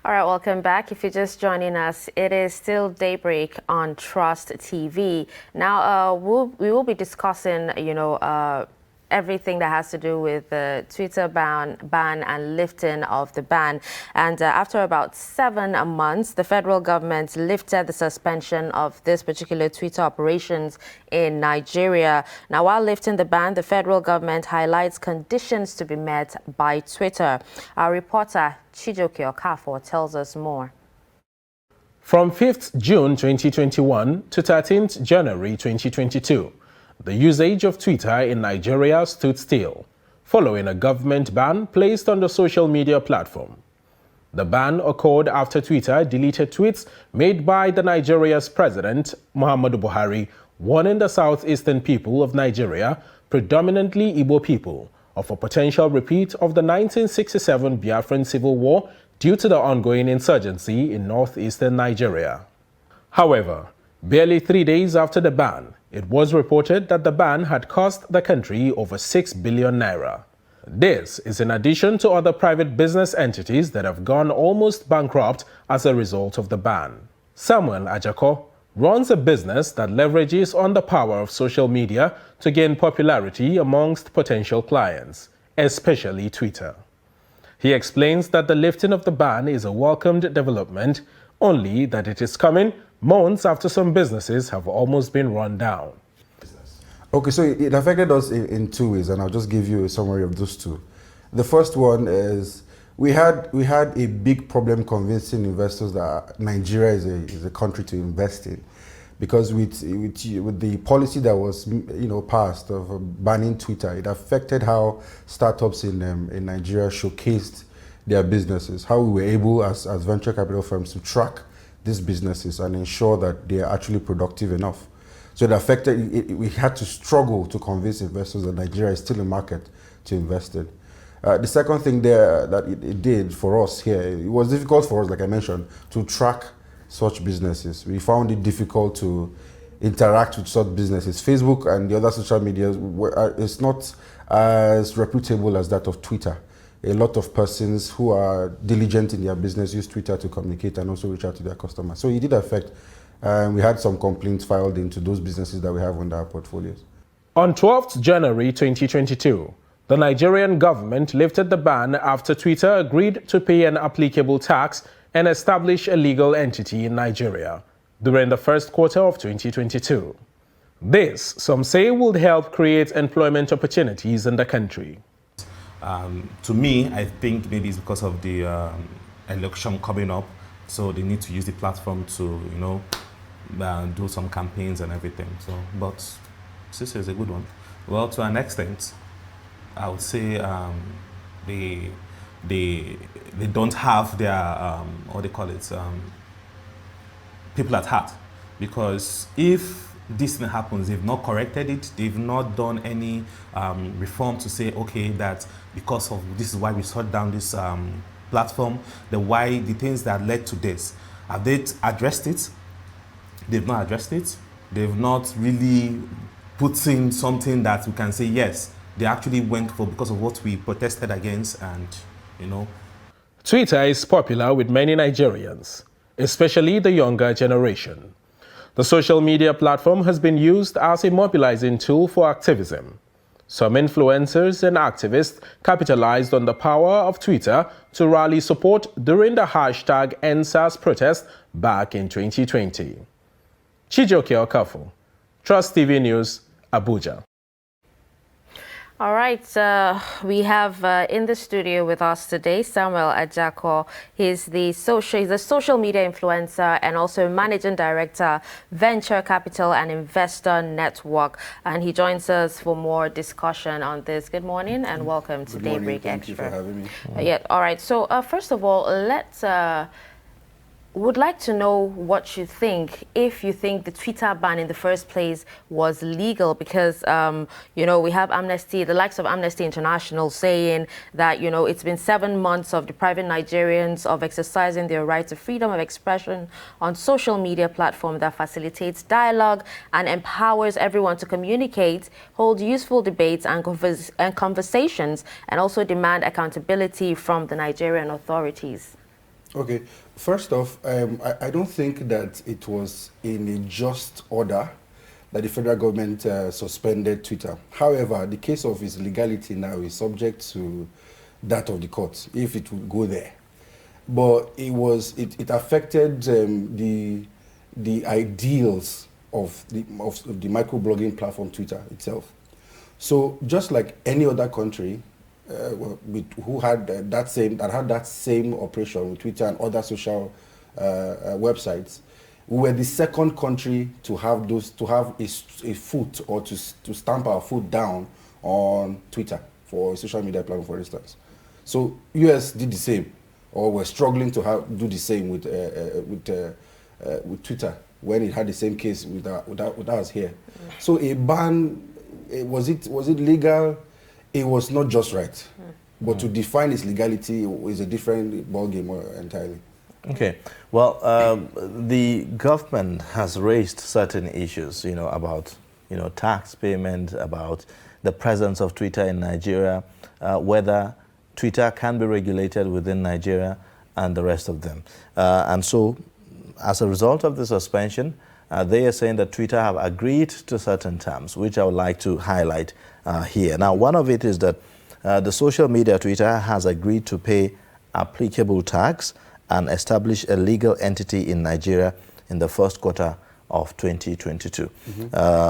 All right, welcome back. If you're just joining us, it is still Daybreak on Trust TV. Now, we will be discussing, everything that has to do with the Twitter ban and lifting of the ban. And after about 7 months, the federal government lifted the suspension of this particular Twitter operations in Nigeria. Now, while lifting the ban, the federal government highlights conditions to be met by Twitter. Our reporter Chijoke Okafor tells us more. From 5th June 2021 to 13th January 2022, the usage of Twitter in Nigeria stood still, following a government ban placed on the social media platform. The ban occurred after Twitter deleted tweets made by the Nigeria's president, Muhammadu Buhari, warning the southeastern people of Nigeria, predominantly Igbo people, of a potential repeat of the 1967 Biafran Civil War due to the ongoing insurgency in northeastern Nigeria. However, barely 3 days after the ban, it was reported that the ban had cost the country over 6 billion naira. This is in addition to other private business entities that have gone almost bankrupt as a result of the ban. Samuel Ajako runs a business that leverages on the power of social media to gain popularity amongst potential clients, especially Twitter. He explains that the lifting of the ban is a welcomed development, only that it is coming months after some businesses have almost been run down. Okay, so it affected us in 2 ways, and I'll just give you a summary of those two. The first one is we had a big problem convincing investors that Nigeria is a country to invest in, because with the policy that was passed of banning Twitter, it affected how startups in Nigeria showcased their businesses, how we were able as venture capital firms to track these businesses and ensure that they are actually productive enough. So it affected, we had to struggle to convince investors that Nigeria is still a market to invest in. The second thing there that it did for us here, it was difficult for us, like I mentioned, to track such businesses. We found it difficult to interact with such businesses. Facebook and the other social media is not as reputable as that of Twitter. A lot of persons who are diligent in their business use Twitter to communicate and also reach out to their customers. So it did affect, we had some complaints filed into those businesses that we have under our portfolios. On 12th January 2022, the Nigerian government lifted the ban after Twitter agreed to pay an applicable tax and establish a legal entity in Nigeria during the first quarter of 2022. This, some say, would help create employment opportunities in the country. To me, I think maybe it's because of the election coming up, so they need to use the platform to, do some campaigns and everything. So, but this is a good one. Well, to an extent, I would say they don't have their what they call it, people at heart, because if this thing happens, they've not corrected it, they've not done any reform to say, okay, that because of this is why we shut down this platform, the things that led to this. Have they addressed it? They've not addressed it. They've not really put in something that we can say, yes, they actually went for because of what we protested against, and Twitter is popular with many Nigerians, especially the younger generation. The social media platform has been used as a mobilizing tool for activism. Some influencers and activists capitalized on the power of Twitter to rally support during the hashtag #EndSARS protest back in 2020. Chijoke Okafu, Trust TV News, Abuja. All right, we have in the studio with us today Samuel Ajako. He's a social media influencer and also managing director, Venture Capital and Investor Network. And he joins us for more discussion on this. Good morning and welcome to Daybreak Extra. Thank you for having me. Yeah, all right. So first of all, let's would like to know what you think, if you think the Twitter ban in the first place was legal, because, you know, we have Amnesty, the likes of Amnesty International saying that, you know, it's been 7 months of depriving Nigerians of exercising their right to freedom of expression on social media platform that facilitates dialogue and empowers everyone to communicate, hold useful debates and conversations, and also demand accountability from the Nigerian authorities. Okay, first off, I don't think that it was in a just order that the federal government suspended Twitter. However, the case of its legality now is subject to that of the courts, if it would go there. But it affected the ideals of the microblogging platform Twitter itself. So just like any other country, who had that same operation with Twitter and other social websites, we were the second country to have a foot, or to stamp our foot down on Twitter for a social media platform, for instance. So US did the same, or were struggling to do the same with Twitter when it had the same case with us here. So a ban, was it legal? It was not just right, but to define its legality is a different ballgame entirely. Okay, well, the government has raised certain issues, you know, about, you know, tax payment, about the presence of Twitter in Nigeria, whether Twitter can be regulated within Nigeria and the rest of them. And so, as a result of the suspension, they are saying that Twitter have agreed to certain terms, which I would like to highlight here. Now, one of it is that the social media Twitter has agreed to pay applicable tax and establish a legal entity in Nigeria in the first quarter of 2022.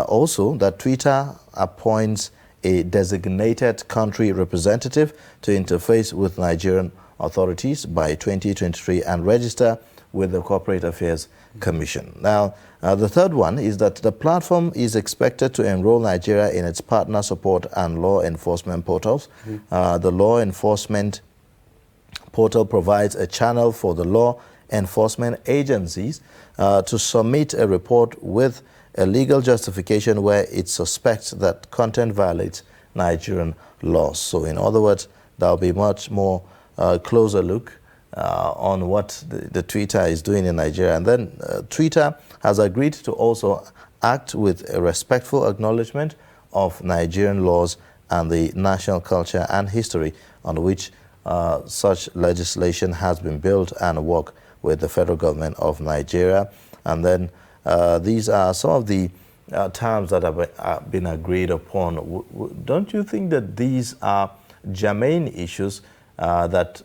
Also, that Twitter appoints a designated country representative to interface with Nigerian authorities by 2023 and register with the Corporate Affairs Commission. Now, the third one is that the platform is expected to enroll Nigeria in its partner support and law enforcement portals. The law enforcement portal provides a channel for the law enforcement agencies to submit a report with a legal justification where it suspects that content violates Nigerian laws. So in other words, there will be much more closer look on what the Twitter is doing in Nigeria. And then Twitter has agreed to also act with a respectful acknowledgement of Nigerian laws and the national culture and history on which such legislation has been built, and work with the federal government of Nigeria. And then these are some of the terms that have been agreed upon. Don't you think that these are germane issues that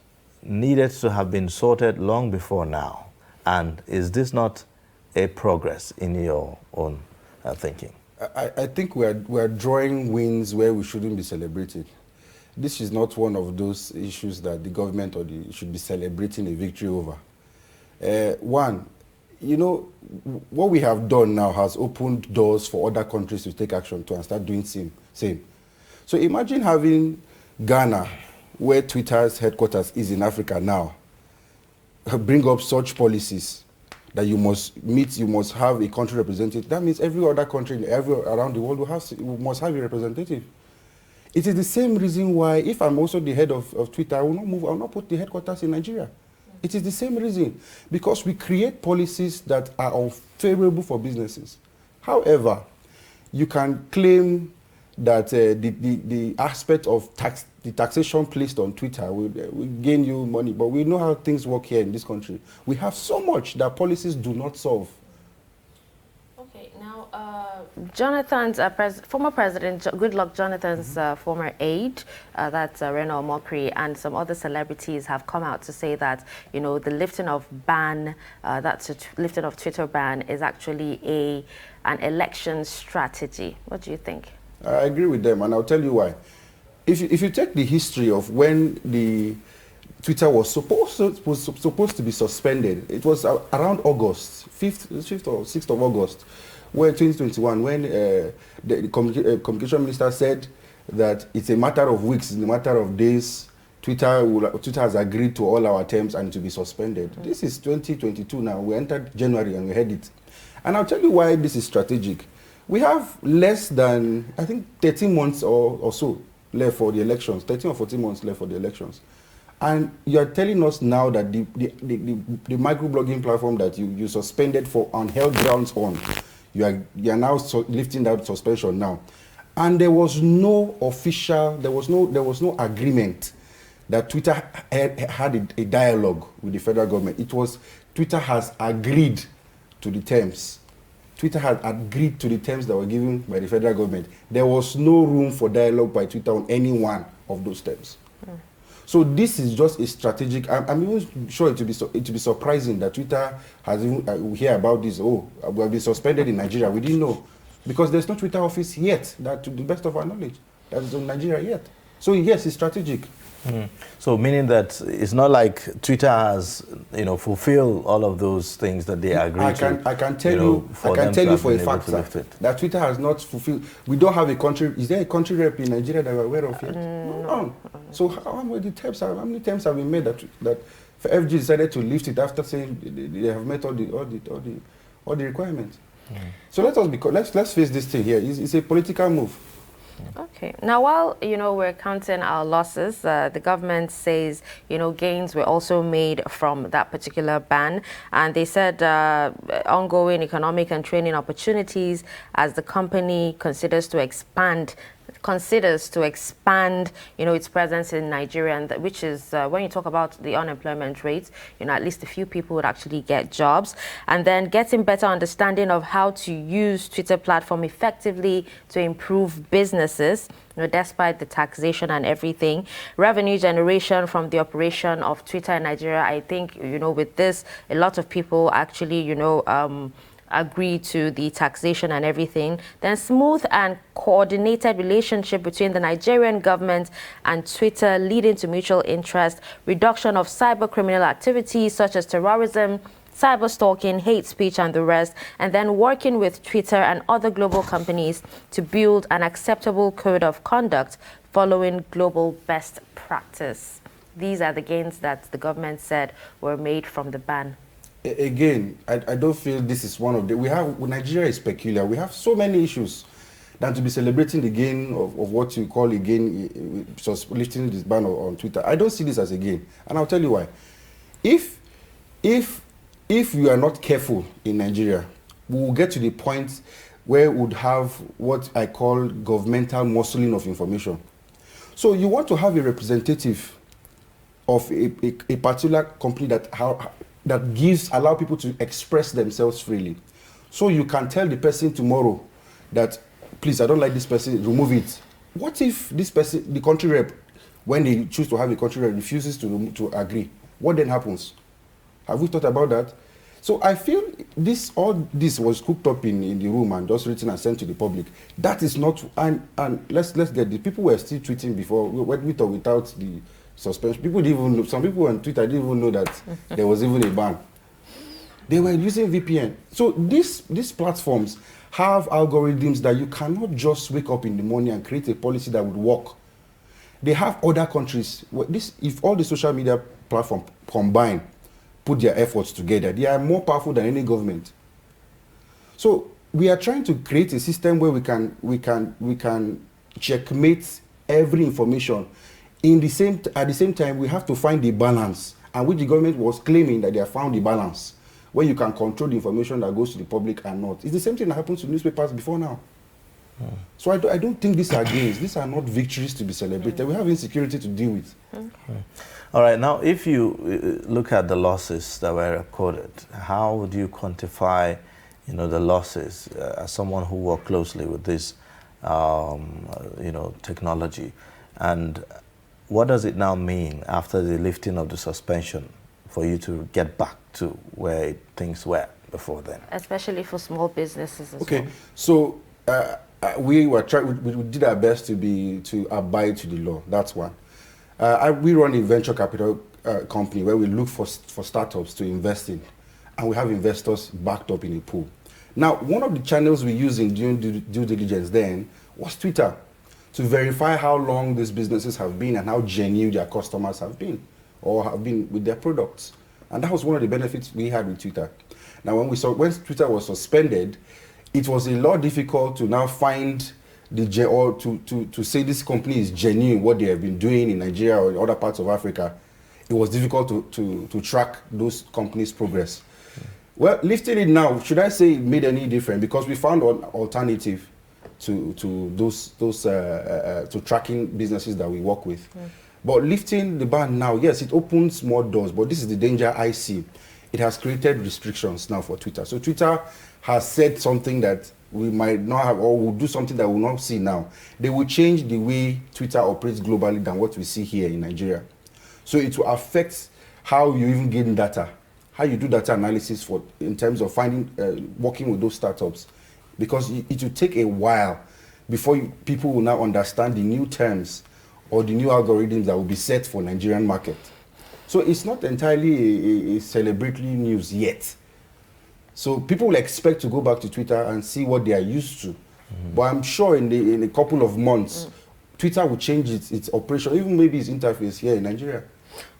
needed to have been sorted long before now? And is this not a progress in your own thinking? I think we are drawing wins where we shouldn't be celebrating. This is not one of those issues that the government should be celebrating a victory over. One, you know, what we have done now has opened doors for other countries to take action to and start doing same. So imagine having Ghana, where Twitter's headquarters is in Africa now, bring up such policies that you must have a country representative. That means every other country around the world must have a representative. It is the same reason why, if I'm also the head of Twitter, I will not put the headquarters in Nigeria. It is the same reason, because we create policies that are unfavorable for businesses. However, you can claim that the aspect of the taxation placed on Twitter will gain you money, but we know how things work here in this country. We have so much that policies do not solve. Now, Jonathan's former president, Goodluck Jonathan's former aide, that's Reno Omokri, and some other celebrities have come out to say that, you know, the lifting of lifting of Twitter ban is actually an election strategy. What do you think? I agree with them, and I'll tell you why. If you take the history of when the Twitter was supposed to be suspended, it was around August, 5th or 6th of August, where 2021, when the communication minister said that it's a matter of weeks, it's a matter of days, Twitter has agreed to all our terms and to be suspended. This is 2022 now. We entered January and we had it. And I'll tell you why this is strategic. We have less than, I think, 13 months or so left for the elections, 13 or 14 months left for the elections. And you're telling us now that the microblogging platform that you suspended for unheld grounds on, you are now lifting that suspension now. And there was no official, there was no agreement that Twitter had a dialogue with the federal government. It was Twitter has agreed to the terms. Twitter had agreed to the terms that were given by the federal government. There was no room for dialogue by Twitter on any one of those terms. So this is just a strategic. I'm even sure it will be surprising that Twitter has even we hear about this. Oh, we have been suspended in Nigeria. We didn't know because there's no Twitter office yet. That, to the best of our knowledge, that is in Nigeria yet. So yes, it's strategic. So meaning that it's not like Twitter has, you know, fulfilled all of those things that they agreed to. I can tell you for a fact that Twitter has not fulfilled. We don't have a country. Is there a country rep in Nigeria that we're aware of yet? No. So how many attempts have been made that FG decided to lift it after saying they have met all the requirements? So let's face this thing here. It's a political move. Okay. Now, while, you know, we're counting our losses, the government says, you know, gains were also made from that particular ban. And they said ongoing economic and training opportunities as the company considers to expand, you know, its presence in Nigeria, and which is when you talk about the unemployment rates, you know, at least a few people would actually get jobs, and then getting better understanding of how to use Twitter platform effectively to improve businesses, you know, despite the taxation and everything. Revenue generation from the operation of Twitter in Nigeria, I think, you know, with this, a lot of people actually, you know, agree to the taxation and everything. Then smooth and coordinated relationship between the Nigerian government and Twitter, leading to mutual interest, reduction of cyber criminal activities such as terrorism, cyber stalking, hate speech, and the rest, and then working with Twitter and other global companies to build an acceptable code of conduct following global best practice. These are the gains that the government said were made from the ban. Again, I don't feel this is one of the... Nigeria is peculiar. We have so many issues than to be celebrating the gain of what you call a gain, just lifting this ban on Twitter. I don't see this as a gain, and I'll tell you why. If we are not careful in Nigeria, we will get to the point where we would have what I call governmental muscling of information. So you want to have a representative of a particular company that allow people to express themselves freely. So you can tell the person tomorrow that, please, I don't like this person, remove it. What if this person, the country rep, when they choose to have a country rep, refuses to agree? What then happens? Have we thought about that? So I feel all this was cooked up in the room and just written and sent to the public. That is not, and let's get the people were still tweeting before, with or without the suspension. People didn't even know, some people on Twitter didn't even know that there was even a ban. They were using VPN. So these platforms have algorithms that you cannot just wake up in the morning and create a policy that would work. They have other countries. If all the social media platforms combine, put their efforts together, they are more powerful than any government. So we are trying to create a system where we can checkmate every information. At the same time, we have to find the balance, and which the government was claiming that they have found the balance, where you can control the information that goes to the public and not. It's the same thing that happens to newspapers before now. So I don't think these are gains. These are not victories to be celebrated. We have insecurity to deal with. All right, now if you look at the losses that were recorded, how would you quantify, the losses, as someone who worked closely with this, technology, and what does it now mean after the lifting of the suspension for you to get back to where things were before then? Especially for small businesses as well. Okay, so we did our best to abide to the law. That's one. We run a venture capital company where we look for startups to invest in, and we have investors backed up in a pool. Now, one of the channels we used in doing due diligence then was Twitter, to verify how long these businesses have been and how genuine their customers have been or have been with their products. And that was one of the benefits we had with Twitter. Now, when Twitter was suspended, it was a lot difficult to now find to say this company is genuine, what they have been doing in Nigeria or in other parts of Africa. It was difficult to track those companies' progress. Well, lifting it now, should I say it made any difference? Because we found an alternative to those to tracking businesses that we work with. But lifting the ban now, yes, it opens more doors, but this is the danger I see. It has created restrictions now for Twitter. So Twitter has said something that we might not have, or will do something that we will not see now. They will change the way Twitter operates globally than what we see here in Nigeria. So it will affect how you even gain data, how you do data analysis in terms of working with those startups, because it will take a while before people will now understand the new terms or the new algorithms that will be set for Nigerian market. So it's not entirely a celebratory news yet. So people will expect to go back to Twitter and see what they are used to. But I'm sure in a couple of months, Twitter will change its operation, even maybe its interface here in Nigeria.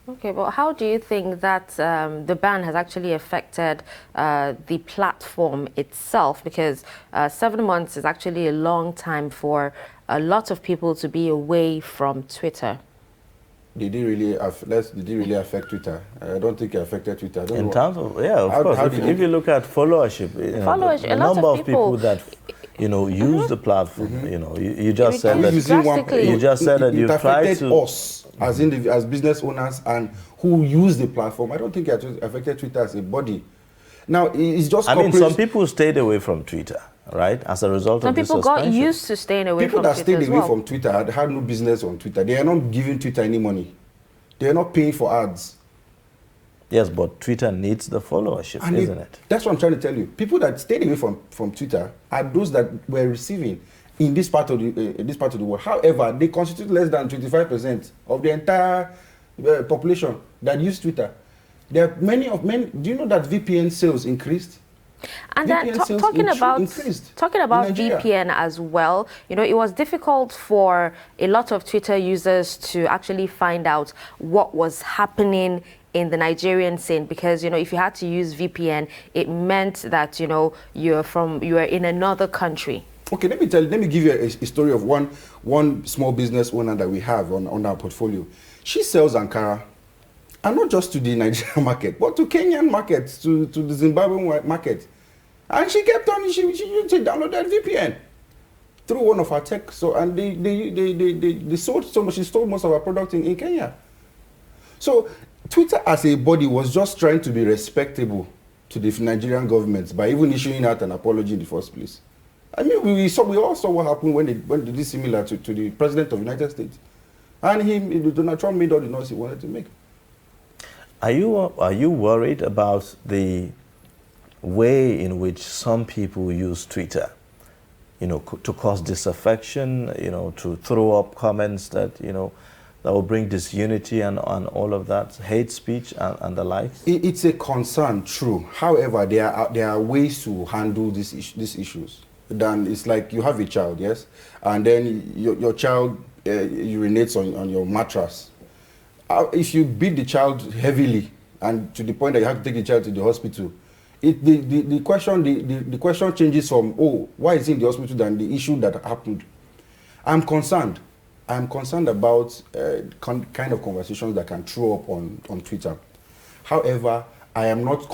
Okay, but how do you think that the ban has actually affected the platform itself? Because 7 months is actually a long time for a lot of people to be away from Twitter. Did it really affect Twitter? I don't think it affected Twitter. In terms of, yeah, of course. If you look at followership, the number of people that use the platform, you just said that you've tried to us as business owners and who use the platform. I don't think it affected Twitter as a body. Now, it's just... I mean, some people stayed away from Twitter, right, as a result of this suspension. Some people got used to staying away from Twitter. People that stayed away from Twitter had no business on Twitter. They are not giving Twitter any money. They are not paying for ads. Yes, but Twitter needs the followership, isn't it? That's what I'm trying to tell you. People that stayed away from Twitter are those that were receiving in this part of the world. However, they constitute less than 25% of the entire population that use Twitter. There are many. Do you know that VPN sales increased? And then talking about VPN as well, it was difficult for a lot of Twitter users to actually find out what was happening in the Nigerian scene, because if you had to use VPN, it meant that you were in another country. Okay, let me give you a story of one small business owner that we have on our portfolio. She sells Ankara, and not just to the Nigerian market, but to Kenyan markets, to the Zimbabwean market. And she kept on, she downloaded VPN through one of our tech, and they sold so much, she stole most of our product in Kenya. So Twitter as a body was just trying to be respectable to the Nigerian government by even issuing out an apology in the first place. I mean, we all saw what happened when they did similar to the President of the United States. And Donald Trump made all the noise he wanted to make. Are you worried about the way in which some people use Twitter, to cause disaffection, to throw up comments that, that will bring disunity and all of that, hate speech and the like? It's a concern, true. However, there are ways to handle these issues. Then it's like you have a child, yes, and then your child urinates on your mattress. If you beat the child heavily and to the point that you have to take the child to the hospital, the question changes from, oh, why is he in the hospital, than the issue that happened. I'm concerned about kind of conversations that can throw up on Twitter. However, I'm not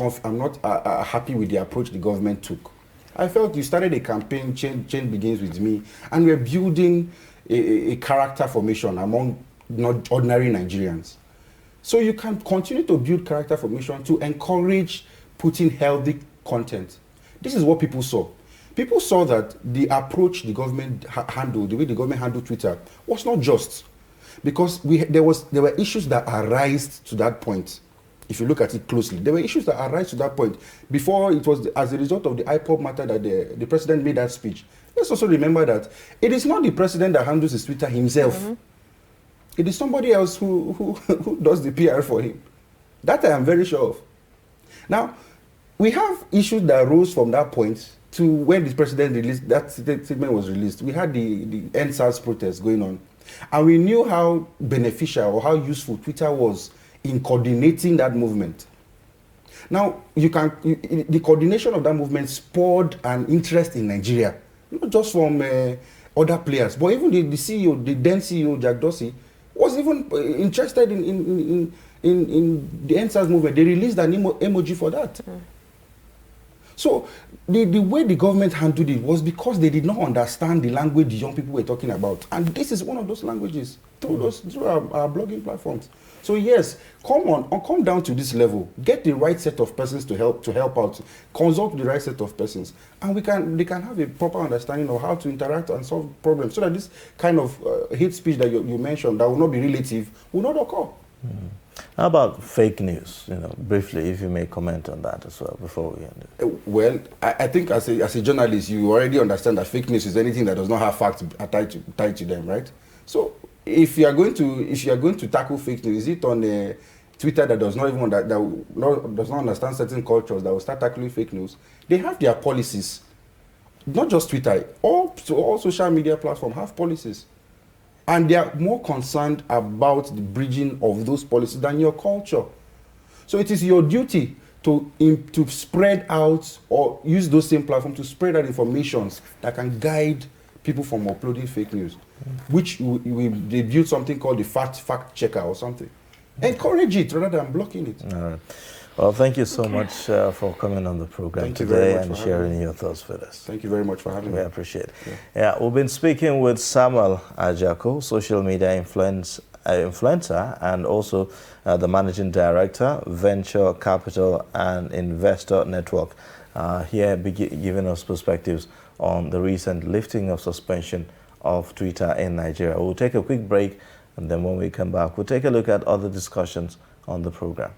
happy with the approach the government took. I felt you started a campaign, change begins with me, and we're building a character formation among not ordinary Nigerians. So you can continue to build character formation to encourage putting healthy content. This is what people saw. People saw that the approach the government handled, the way the government handled Twitter, was not just. Because there were issues that arise to that point. If you look at it closely, there were issues that arise to that point. Before it was as a result of the IPOB matter that the president made that speech. Let's also remember that it is not the president that handles his Twitter himself. Mm-hmm. It is somebody else who does the PR for him. That I am very sure of. Now, we have issues that arose from that point to when the president released, that statement was released. We had the NSAS protest going on. And we knew how beneficial or how useful Twitter was in coordinating that movement. Now, the coordination of that movement spurred an interest in Nigeria, not just from other players, but even the CEO, the then CEO, Jack Dorsey, was even interested in the NSAS movement. They released an emoji for that. Mm. So the way the government handled it was because they did not understand the language the young people were talking about. And this is one of those languages through our blogging platforms. So yes, come down to this level, get the right set of persons to help out, consult the right set of persons, and they can have a proper understanding of how to interact and solve problems, so that this kind of hate speech that you mentioned that will not be relative will not occur. Mm. How about fake news? Briefly, if you may comment on that as well before we end it. Well, I think as a journalist, you already understand that fake news is anything that does not have facts tied to them, right? So if you are going to tackle fake news, is it on Twitter that does not even does not understand certain cultures that will start tackling fake news? They have their policies, not just Twitter. All social media platforms have policies. And they are more concerned about the bridging of those policies than your culture. So it is your duty to spread out or use those same platforms to spread out information that can guide people from uploading fake news, which they build something called the fact checker or something. Encourage it rather than blocking it. All right. Well, thank you so much for coming on the program today and sharing your thoughts with us. Thank you very much for having me. We appreciate it. Yeah, we've been speaking with Samuel Ajako, social media influencer, and also the managing director, Venture Capital and Investor Network, here giving us perspectives on the recent lifting of suspension of Twitter in Nigeria. We'll take a quick break, and then when we come back, we'll take a look at other discussions on the program.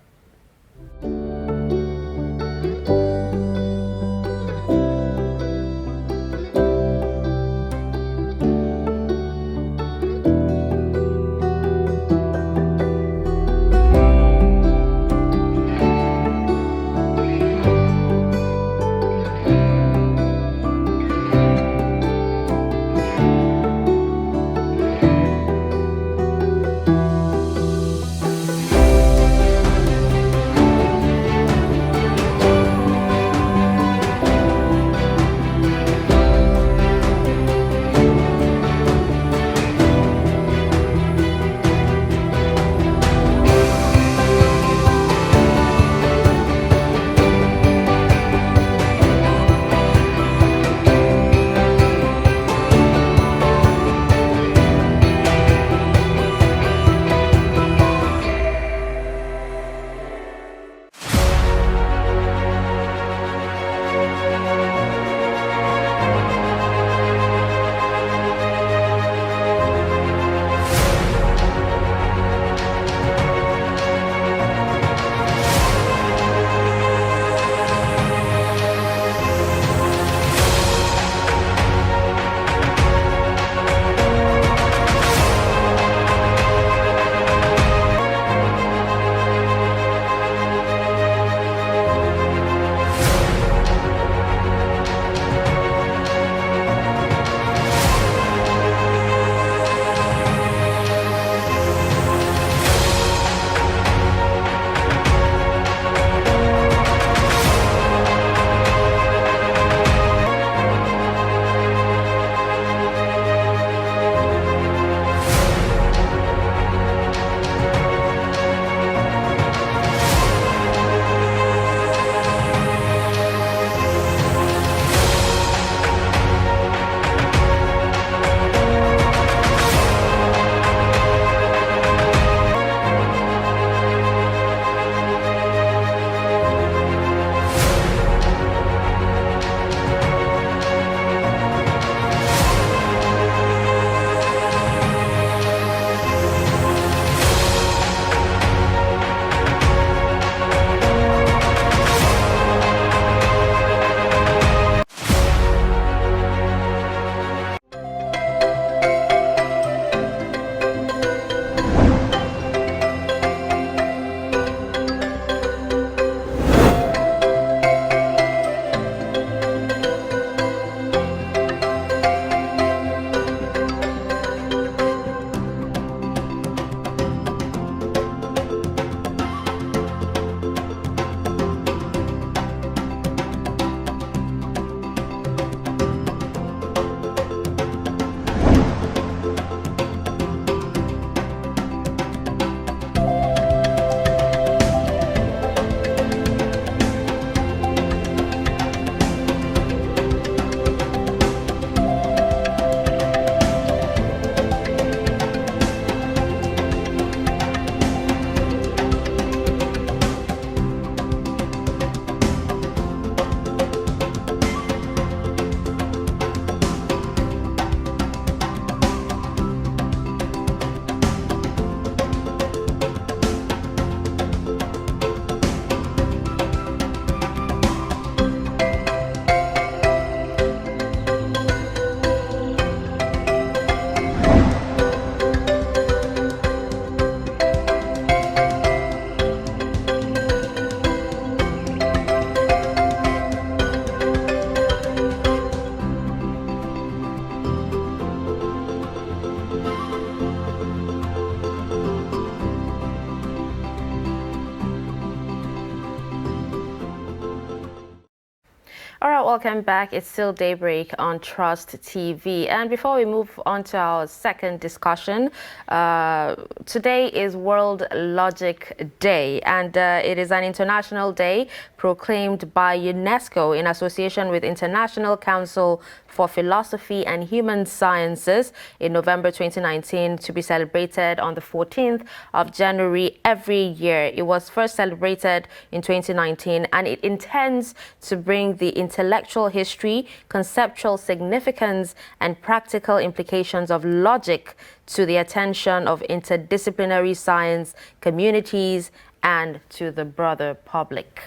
All right, welcome back. It's still Daybreak on Trust TV. And before we move on to our second discussion, today is World Logic Day, and it is an international day proclaimed by UNESCO in association with International Council for Philosophy and Human Sciences in November 2019, to be celebrated on the 14th of January every year. It was first celebrated in 2019, and it intends to bring the intellectual history, conceptual significance, and practical implications of logic to the attention of interdisciplinary science communities and to the broader public.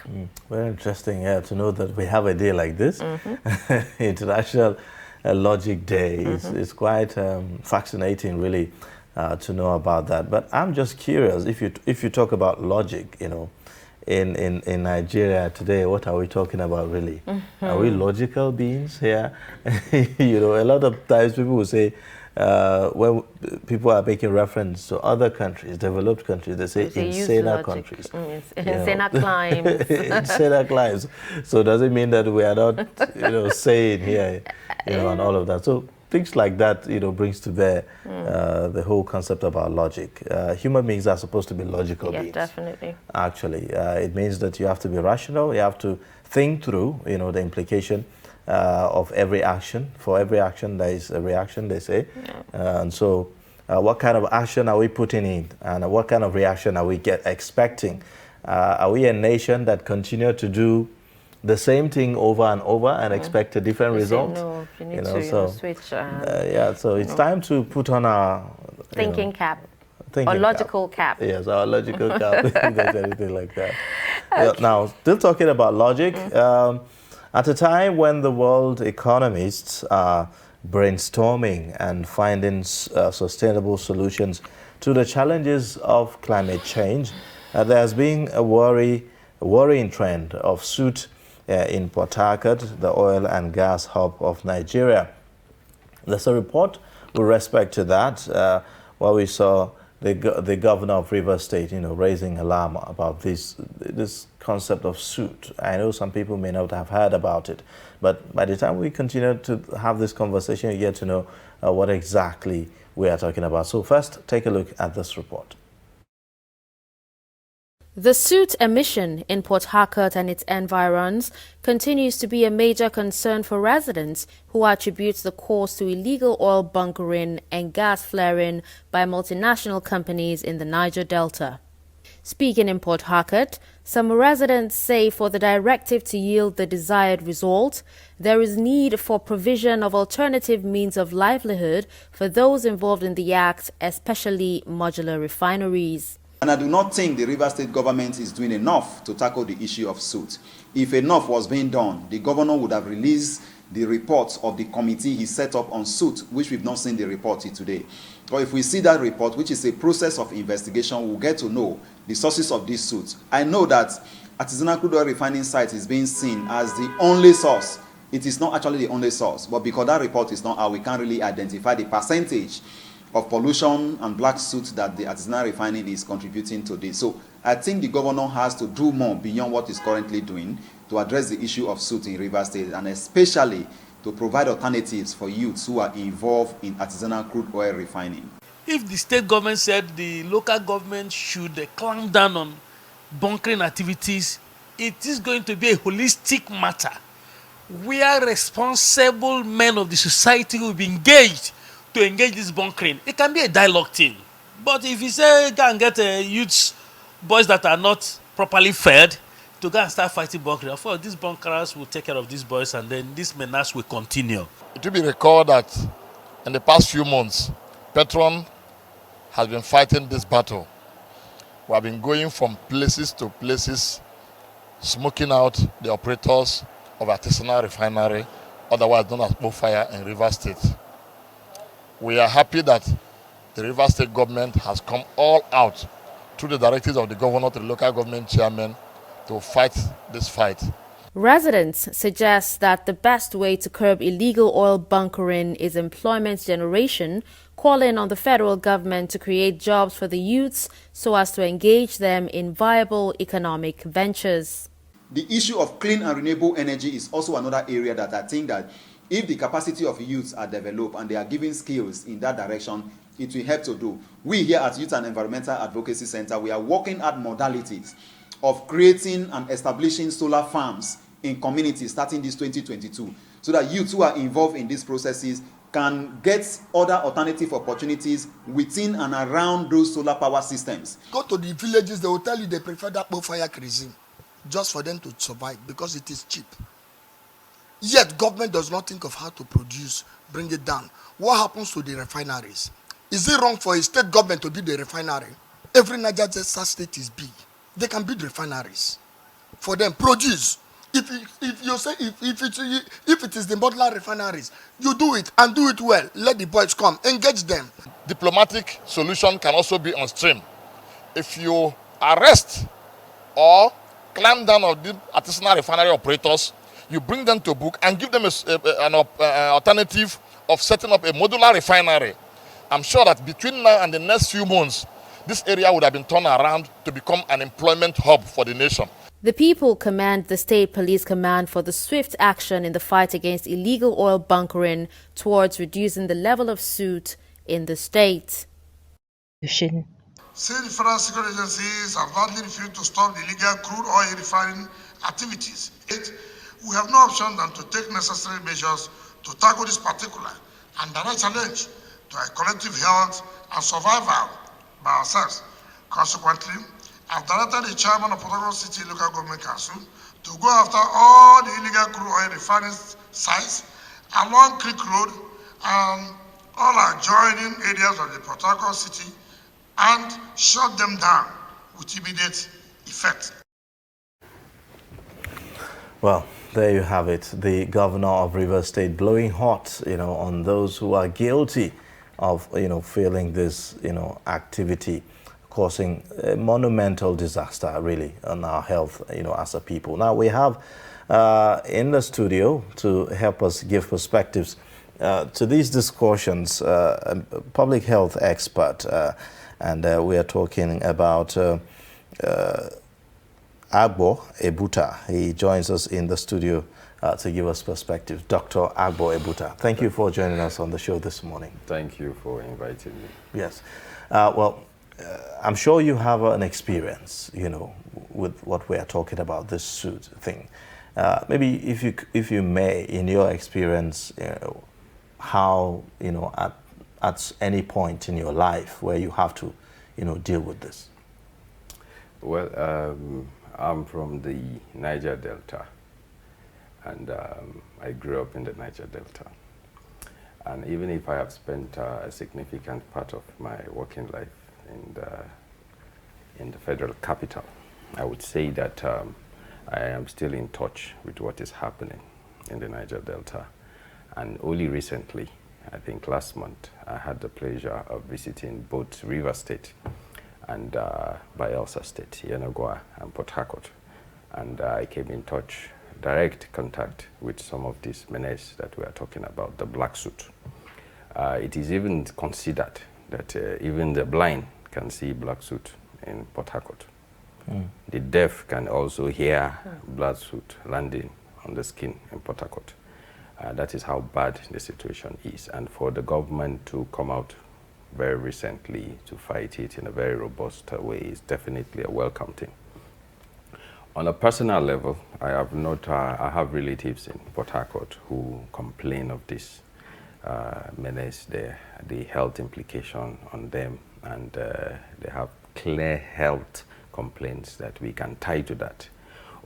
Very interesting to know that we have a day like this. International Logic Day. It's quite fascinating, really, to know about that. But I'm just curious, if you talk about logic, you know, in Nigeria today, what are we talking about, really? Are we logical beings here? You know, a lot of times people will say, when people are making reference to other countries, developed countries, they say insane countries. Insane climes. Insane climes. So does it mean that we are not, you know, sane here, you know, and all of that? So things like that, you know, brings to bear the whole concept about logic. Human beings are supposed to be logical beings. Yes, definitely. Actually, it means that you have to be rational. You have to think through, you know, the implication of every action. For every action, there is a reaction, they say. And so what kind of action are we putting in? And what kind of reaction are we expecting? Are we a nation that continue to do the same thing over and over and expect a different result? No, you need know, to so, switch. Yeah, so it's time to put on our thinking cap. Thinking or logical cap. Yes, our logical cap, if there's anything like that. Okay. Now, still talking about logic, at a time when the world economists are brainstorming and finding sustainable solutions to the challenges of climate change, there has been a worrying trend of soot in Port Harcourt, the oil and gas hub of Nigeria. There's a report with respect to that, where we saw the governor of Rivers State, you know, raising alarm about this concept of soot. I know some people may not have heard about it, but by the time we continue to have this conversation, you get to know what exactly we are talking about. So first, take a look at this report. The soot emission in Port Harcourt and its environs continues to be a major concern for residents who attribute the cause to illegal oil bunkering and gas flaring by multinational companies in the Niger Delta. Speaking in Port Harcourt, some residents say for the directive to yield the desired result, there is need for provision of alternative means of livelihood for those involved in the act, especially modular refineries. And I do not think the Rivers State government is doing enough to tackle the issue of soot. If enough was being done, the governor would have released the report of the committee he set up on soot, which we've not seen the report today. Or if we see that report, which is a process of investigation, we'll get to know the sources of this soot. I know that artisanal crude oil refining site is being seen as the only source. It is not actually the only source, but because that report is not out, we can't really identify the percentage of pollution and black soot that the artisanal refining is contributing to this. So I think the governor has to do more beyond what he's currently doing to address the issue of soot in Rivers State, and especially to provide alternatives for youths who are involved in artisanal crude oil refining. If the state government said the local government should clamp down on bunkering activities, it is going to be a holistic matter where responsible men of the society will be engaged to engage this bunkering. It can be a dialogue thing. But if you say go and get youths, boys that are not properly fed, to go and start fighting bunkering, of course, these bunkerers will take care of these boys, and then this menace will continue. It will be recalled that in the past few months, Petron has been fighting this battle. We have been going from places to places, smoking out the operators of artisanal refinery, otherwise known as Mofire in Rivers State. We are happy that the Rivers State government has come all out through the directives of the governor to the local government chairman to fight this fight. Residents suggest that the best way to curb illegal oil bunkering is employment generation, calling on the federal government to create jobs for the youths so as to engage them in viable economic ventures. The issue of clean and renewable energy is also another area that I think that if the capacity of youths are developed and they are given skills in that direction, it will help to do. We here at Youth and Environmental Advocacy Center, we are working at modalities of creating and establishing solar farms in communities starting this 2022, so that youths who are involved in these processes can get other alternative opportunities within and around those solar power systems. Go to the villages, they will tell you they prefer that fire cuisine just for them to survive because it is cheap. Yet government does not think of how to produce, bring it down. What happens to the refineries? Is it wrong for a state government to build a refinery? Every Niger Delta state is big. They can build refineries for them, produce. If it is the modular refineries, you do it and do it well. Let the boys come, engage them. Diplomatic solution can also be on stream. If you arrest or clamp down on the artisanal refinery operators, you bring them to book and give them an alternative of setting up a modular refinery. I'm sure that between now and the next few months, this area would have been turned around to become an employment hub for the nation. The people commend the State Police Command for the swift action in the fight against illegal oil bunkering towards reducing the level of soot in the state. Since the federal security agencies have largely refused to stop the illegal crude oil refining activities, we have no option than to take necessary measures to tackle this particular and direct challenge to our collective health and survival by ourselves. Consequently, I've directed the chairman of Port Harcourt City Local Government Council to go after all the illegal crude oil refining sites along Creek Road and all adjoining areas of the Port Harcourt City and shut them down with immediate effect. Well, there you have it. The governor of Rivers State blowing hot, on those who are guilty of, failing this, activity, causing a monumental disaster, really, on our health, as a people. Now, we have in the studio to help us give perspectives to these discussions, a public health expert, and we are talking about Agbo Ebuta. He joins us in the studio to give us perspective. Dr. Agbo Ebuta, thank you for joining us on the show this morning. Thank you for inviting me. Yes. I'm sure you have an experience, with what we are talking about, this suit thing. Maybe if you may, in your experience, how, at any point in your life where you have to, deal with this. Well, I'm from the Niger Delta, and I grew up in the Niger Delta. And even if I have spent a significant part of my working life in the federal capital, I would say that I am still in touch with what is happening in the Niger Delta. And only recently, I think last month, I had the pleasure of visiting both Rivers State and Bayelsa State, Yenagoa and Port Harcourt. And I came in touch, direct contact with some of these menaces that we are talking about, the black soot. It is even considered that even the blind can see black soot in Port Harcourt. The deaf can also hear blood soot landing on the skin in Port Harcourt. That is how bad the situation is. And for the government to come out very recently to fight it in a very robust way is definitely a welcome thing. On a personal level, I have relatives in Port Harcourt who complain of this menace, the health implication on them, and they have clear health complaints that we can tie to that.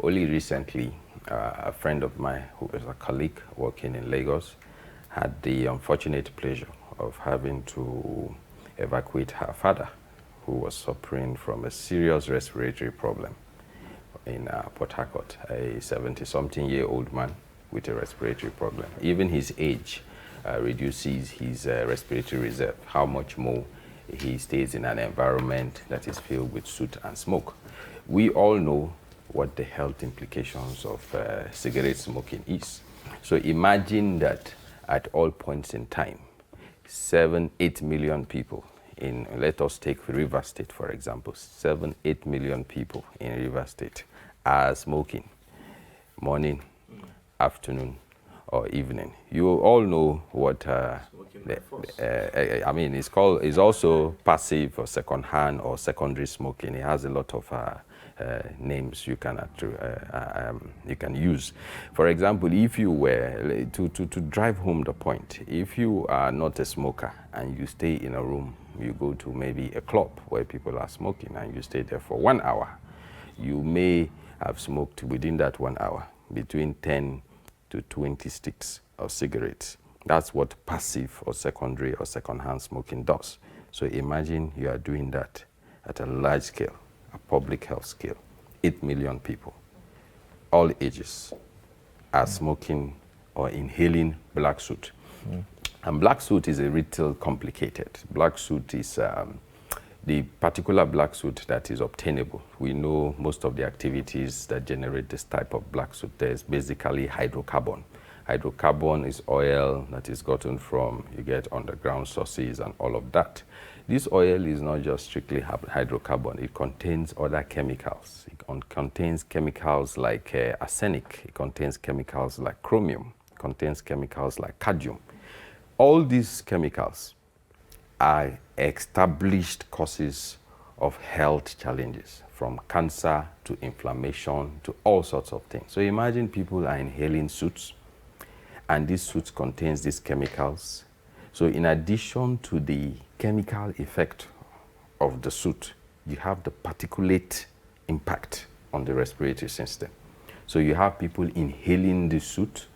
Only recently, a friend of mine who is a colleague working in Lagos had the unfortunate pleasure of having to evacuate her father, who was suffering from a serious respiratory problem in Port Harcourt, a 70-something-year-old man with a respiratory problem. Even his age reduces his respiratory reserve, how much more he stays in an environment that is filled with soot and smoke. We all know what the health implications of cigarette smoking is. So imagine that at all points in time, 7-8 million people in, let us take Rivers State for example, 7-8 million people in Rivers State are smoking. morning, afternoon, or evening. You all know what I mean. It's also passive or second-hand or secondary smoking. It has a lot of names you can use. For example, if you were to drive home the point, if you are not a smoker and you stay in a room, you go to maybe a club where people are smoking and you stay there for 1 hour, you may have smoked within that 1 hour between 10 to 20 sticks of cigarettes. That's what passive or secondary or second-hand smoking does. So imagine you are doing that at a large scale, a public health scale. 8 million people, all ages, are smoking or inhaling black soot. And black soot is a little complicated. Black soot is the particular black soot that is obtainable. We know most of the activities that generate this type of black soot. There's basically hydrocarbon. Hydrocarbon is oil that is gotten from, you get underground sources and all of that. This oil is not just strictly hydrocarbon. It contains other chemicals. It contains chemicals like arsenic. It contains chemicals like chromium. It contains chemicals like cadmium. All these chemicals are established causes of health challenges, from cancer to inflammation to all sorts of things. So imagine people are inhaling soots, and this soot contains these chemicals. So in addition to the chemical effect of the soot, you have the particulate impact on the respiratory system. So you have people inhaling the soot,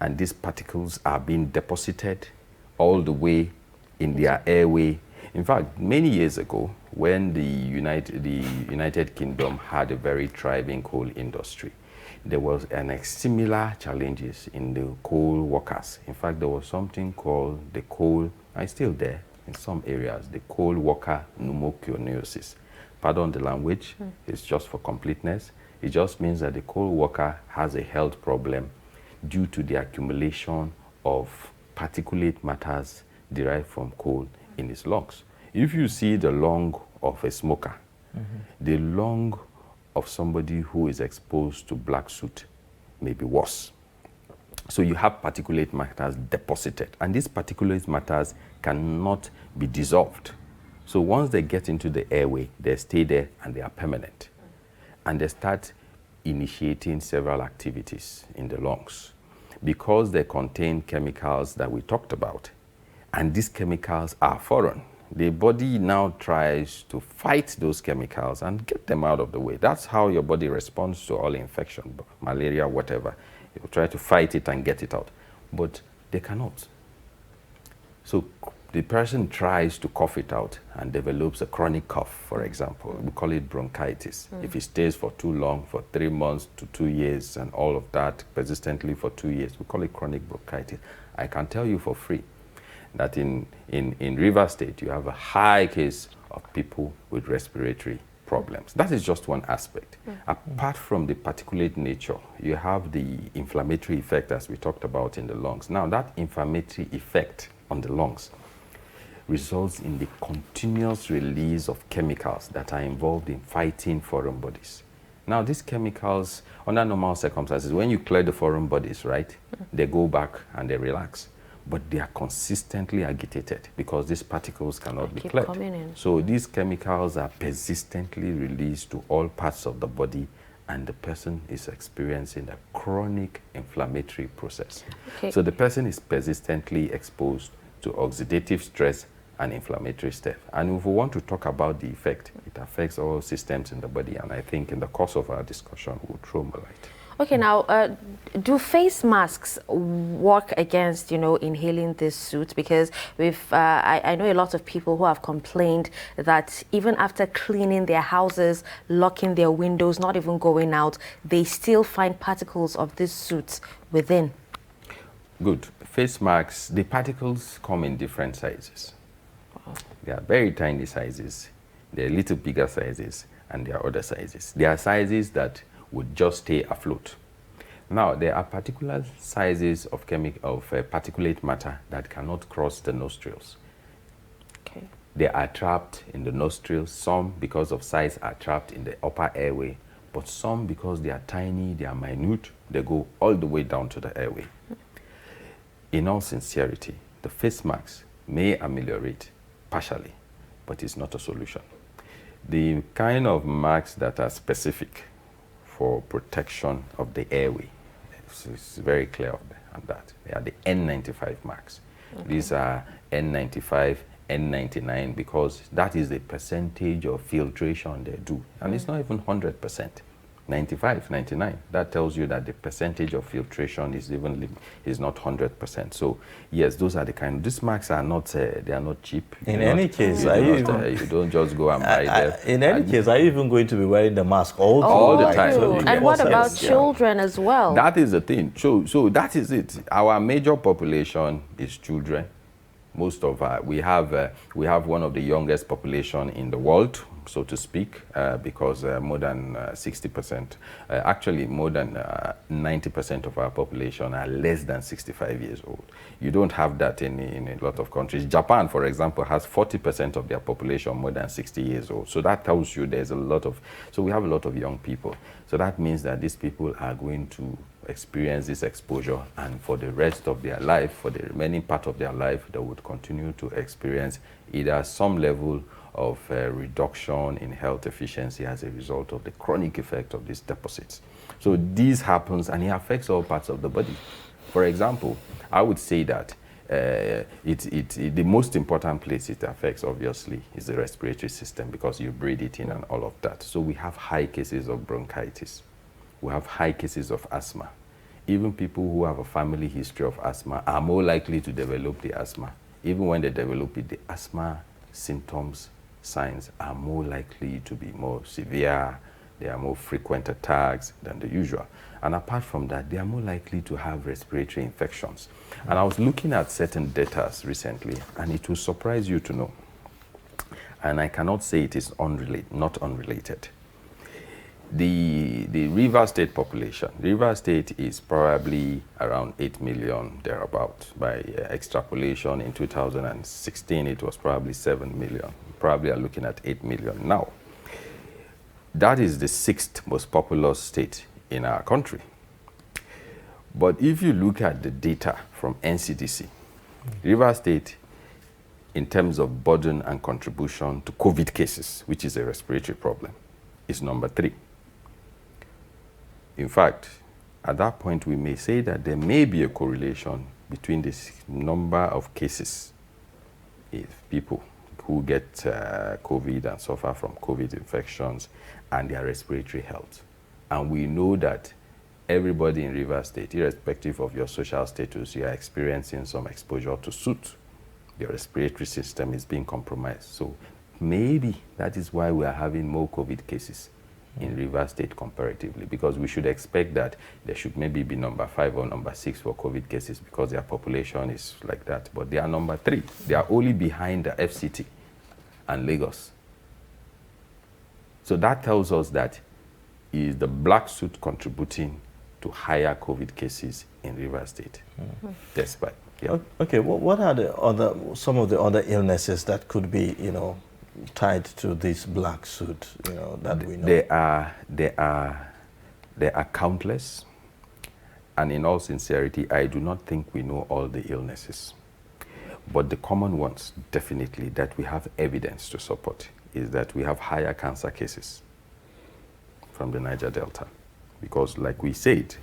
and these particles are being deposited all the way in their airway. In fact, many years ago, when the United Kingdom had a very thriving coal industry, there was similar challenges in the coal workers. In fact, there was something called the coal, it's still there in some areas, the coal worker pneumoconiosis. Pardon the language, it's just for completeness. It just means that the coal worker has a health problem due to the accumulation of particulate matters derived from coal in his lungs. If you see the lung of a smoker, the lung of somebody who is exposed to black soot may be worse. So you have particulate matters deposited, and these particulate matters cannot be dissolved. So once they get into the airway, they stay there and they are permanent. And they start initiating several activities in the lungs. Because they contain chemicals that we talked about, and these chemicals are foreign, the body now tries to fight those chemicals and get them out of the way. That's how your body responds to all infection, malaria, whatever. You try to fight it and get it out, but they cannot. So the person tries to cough it out and develops a chronic cough, for example. We call it bronchitis. If it stays for too long, for 3 months to 2 years, and all of that persistently for 2 years, we call it chronic bronchitis. I can tell you for free that in Rivers State, you have a high case of people with respiratory problems. That is just one aspect. Apart from the particulate nature, you have the inflammatory effect, as we talked about in the lungs. Now, that inflammatory effect on the lungs results in the continuous release of chemicals that are involved in fighting foreign bodies. Now, these chemicals, under normal circumstances, when you clear the foreign bodies, right, they go back and they relax. But they are consistently agitated because these particles cannot be cleared. So these chemicals are persistently released to all parts of the body, and the person is experiencing a chronic inflammatory process. So the person is persistently exposed to oxidative stress and inflammatory stuff. And if we want to talk about the effect, it affects all systems in the body, and I think in the course of our discussion, we'll throw more light. Okay, now, do face masks work against, inhaling this soot? Because I know a lot of people who have complained that even after cleaning their houses, locking their windows, not even going out, they still find particles of this soot within. Good. Face masks, the particles come in different sizes. They are very tiny sizes. There are little bigger sizes, and there are other sizes. There are sizes that would just stay afloat. Now, there are particular sizes of particulate matter that cannot cross the nostrils. Okay. They are trapped in the nostrils. Some, because of size, are trapped in the upper airway, But some, because they are tiny, they are minute, they go all the way down to the airway. In all sincerity, the face masks may ameliorate partially, but it's not a solution. The kind of masks that are specific for protection of the airway, it's very clear on that. They are the N95 masks. Okay. These are N95, N99, because that is the percentage of filtration they do. And it's not even 100%. 95, 99. That tells you that the percentage of filtration is not 100%. So yes, those are the kind. These masks are not they are not cheap. In any case, you don't just go and buy them. In any case, are you even going to be wearing the mask all the time? So and what about children as well? That is the thing. So that is it. Our major population is children. Most of we have one of the youngest population in the world, so to speak, because more than 60%, actually more than 90% of our population are less than 65 years old. You don't have that in a lot of countries. Japan, for example, has 40% of their population more than 60 years old. So that tells you there's a lot of, so we have a lot of young people. So that means that these people are going to experience this exposure, and for the rest of their life, for the remaining part of their life, they would continue to experience either some level of reduction in health efficiency as a result of the chronic effect of these deposits. So this happens, and it affects all parts of the body. For example, I would say that the most important place it affects, obviously, is the respiratory system, because you breathe it in and all of that. So we have high cases of bronchitis. We have high cases of asthma. Even people who have a family history of asthma are more likely to develop the asthma. Even when they develop it, the asthma symptoms, signs are more likely to be more severe. They are more frequent attacks than the usual. And apart from that, they are more likely to have respiratory infections. And I was looking at certain data recently, and it will surprise you to know. And I cannot say it is not unrelated. The Rivers State population, Rivers State is probably around 8 million thereabout. By extrapolation, in 2016, it was probably 7 million. Probably are looking at 8 million now. That is the 6th most populous state in our country. But if you look at the data from NCDC, Rivers State, in terms of burden and contribution to COVID cases, which is a respiratory problem, is number 3. In fact, at that point, we may say that there may be a correlation between this number of cases of people who get COVID and suffer from COVID infections and their respiratory health. And we know that everybody in Rivers State, irrespective of your social status, you are experiencing some exposure to soot. Your respiratory system is being compromised. So maybe that is why we are having more COVID cases in Rivers State comparatively, because we should expect that there should maybe be number 5 or number 6 for COVID cases, because their population is like that. But they are number 3. They are only behind the FCT and Lagos. So that tells us that is the black soot contributing to higher COVID cases in Rivers State. Despite. Yeah. Okay, well, what are some of the other illnesses that could be, tied to this black soot, that we know? There are countless, and in all sincerity, I do not think we know all the illnesses. But the common ones, definitely, that we have evidence to support, is that we have higher cancer cases from the Niger Delta. Because like we said,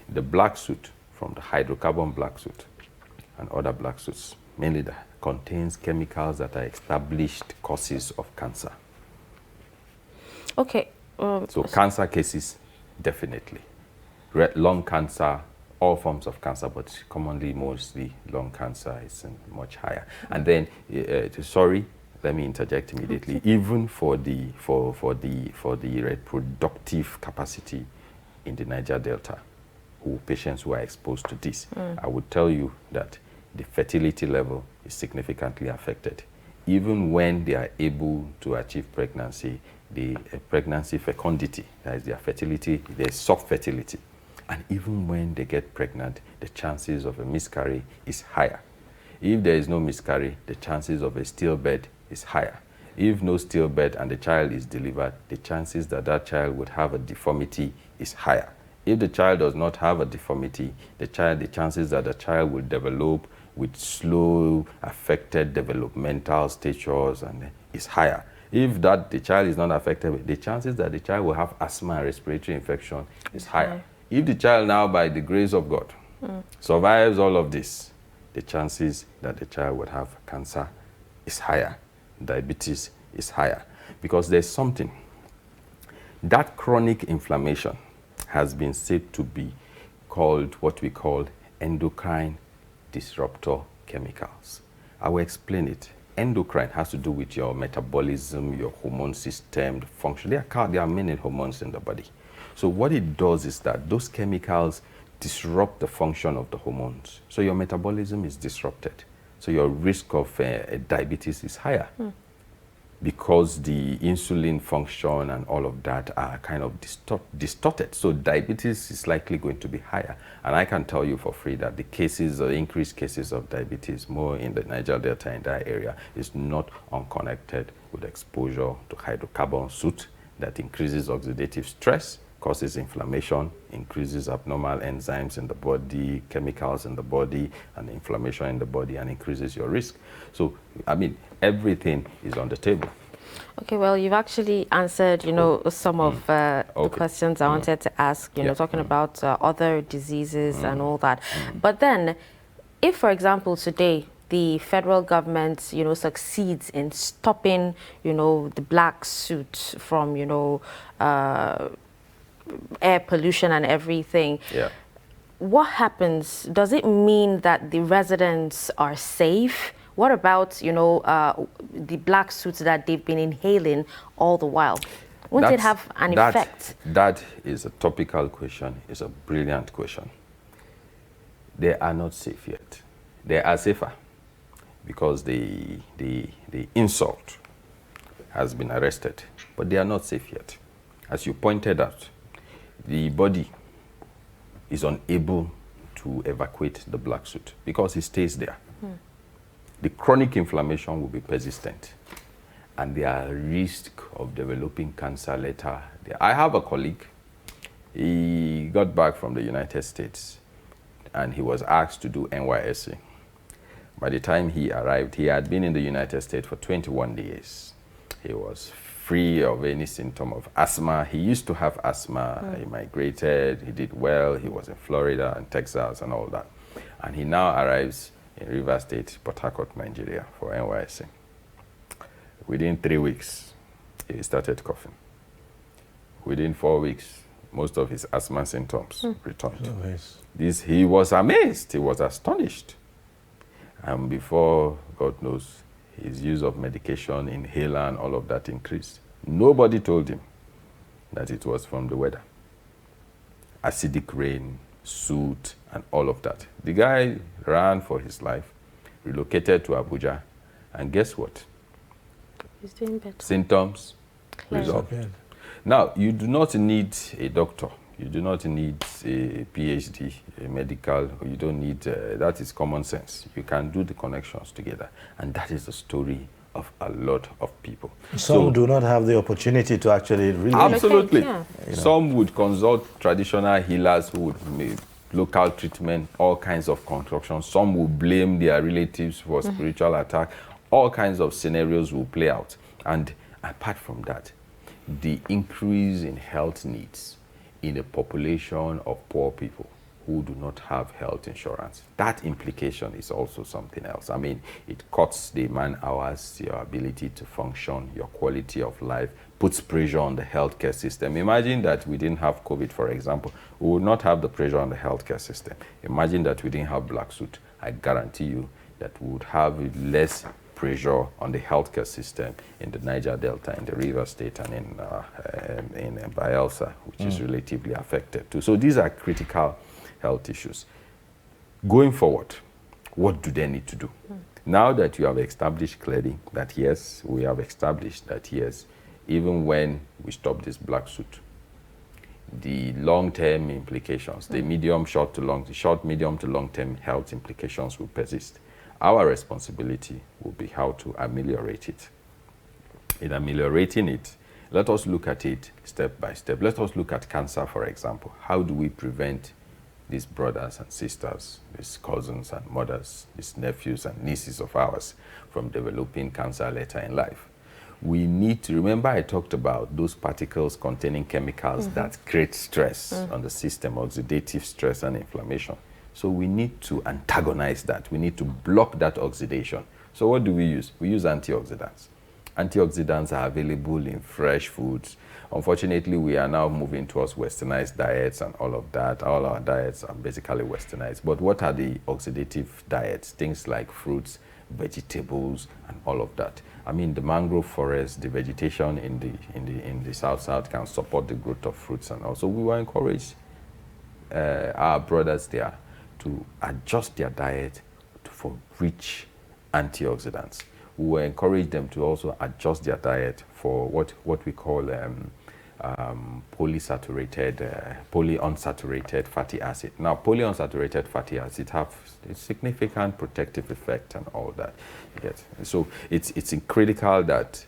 the black soot from the hydrocarbon black soot and other black soot, mainly that contains chemicals that are established causes of cancer. Okay. So cancer cases, definitely. Lung cancer, all forms of cancer, but commonly, mostly lung cancer is much higher. And then, sorry, let me interject immediately. Okay. Even for the reproductive capacity in the Niger Delta, patients who are exposed to this, I would tell you that the fertility level is significantly affected. Even when they are able to achieve pregnancy, the pregnancy fecundity, that is their fertility, their soft fertility. And even when they get pregnant, the chances of a miscarriage is higher. If there is no miscarriage, the chances of a stillbirth is higher. If no stillbirth and the child is delivered, the chances that that child would have a deformity is higher. If the child does not have a deformity, the chances that the child will develop with slow, affected developmental statures and is higher. If the child is not affected, the chances that the child will have asthma and respiratory infection is higher. If the child now, by the grace of God, survives all of this, the chances that the child would have cancer is higher. Diabetes is higher. Because there's something. That chronic inflammation has been said to be called what we call endocrine disruptor chemicals. I will explain it. Endocrine has to do with your metabolism, your hormone system, the function. There are many hormones in the body. So what it does is that those chemicals disrupt the function of the hormones. So your metabolism is disrupted. So your risk of diabetes is higher. Because the insulin function and all of that are kind of distorted. So diabetes is likely going to be higher. And I can tell you for free that the cases, or increased cases of diabetes more in the Niger Delta in that area is not unconnected with exposure to hydrocarbon soot that increases oxidative stress, causes inflammation, increases abnormal enzymes in the body, chemicals in the body, and inflammation in the body, and increases your risk. So, I mean, everything is on the table. Okay, well, you've actually answered, some of the questions I wanted to ask, talking about other diseases and all that. But then, if, for example, today, the federal government, succeeds in stopping, the black soot from, air pollution and everything. Yeah. What happens? Does it mean that the residents are safe? What about, the black soot that they've been inhaling all the while? Wouldn't it have an effect? That is a topical question. It's a brilliant question. They are not safe yet. They are safer because the insult has been arrested, but they are not safe yet. As you pointed out, the body is unable to evacuate the black soot because it stays there. The chronic inflammation will be persistent, and there are risk of developing cancer later. I have a colleague, he got back from the United States, and he was asked to do NYSC. By the time he arrived, he had been in the United States for 21 days. He was free of any symptom of asthma. He used to have asthma. He migrated, he did well. He was in Florida and Texas and all that. And he now arrives in Rivers State, Port Harcourt, Nigeria for NYSC. Within 3 weeks, he started coughing. Within 4 weeks, most of his asthma symptoms returned. He was amazed, he was astonished. And before, God knows, his use of medication, inhaler, and all of that increased. Nobody told him that it was from the weather. Acidic rain, soot, and all of that. The guy ran for his life, relocated to Abuja, and guess what? He's doing better. Symptoms resolved. Now, you do not need a doctor. You do not need a PhD, a medical. You don't need, that is common sense. You can do the connections together. And that is the story of a lot of people. Some do not have the opportunity to actually really... Absolutely. Some would consult traditional healers who would make local treatment, all kinds of concoctions. Some will blame their relatives for spiritual attack. All kinds of scenarios will play out. And apart from that, the increase in health needs in a population of poor people who do not have health insurance. That implication is also something else. I mean, it cuts the man hours, your ability to function, your quality of life, puts pressure on the healthcare system. Imagine that we didn't have COVID, for example. We would not have the pressure on the healthcare system. Imagine that we didn't have black soot. I guarantee you that we would have less pressure on the healthcare system in the Niger Delta, in the Rivers State, and in Bayelsa, which is relatively affected too. So these are critical health issues. Going forward, what do they need to do? Now that you have established clearly that yes, we have established that yes, even when we stop this black soot, the long-term implications, the short, medium to long-term health implications will persist. Our responsibility will be how to ameliorate it. in ameliorating it, let us look at it step by step. Let us look at cancer, for example. How do we prevent these brothers and sisters, these cousins and mothers, these nephews and nieces of ours from developing cancer later in life? We need to remember I talked about those particles containing chemicals that create stress on the system, oxidative stress and inflammation. So we need to antagonize that. We need to block that oxidation. So what do we use? We use antioxidants. Antioxidants are available in fresh foods. Unfortunately, we are now moving towards westernized diets and all of that. All our diets are basically westernized. But what are the oxidative diets? Things like fruits, vegetables, and all of that. I mean, the mangrove forest, the vegetation in the south can support the growth of fruits, and also we will encourage our brothers there to adjust their diet for rich antioxidants. We will encourage them to also adjust their diet for what we call polyunsaturated fatty acid. Now, polyunsaturated fatty acid have a significant protective effect and all that. So it's critical that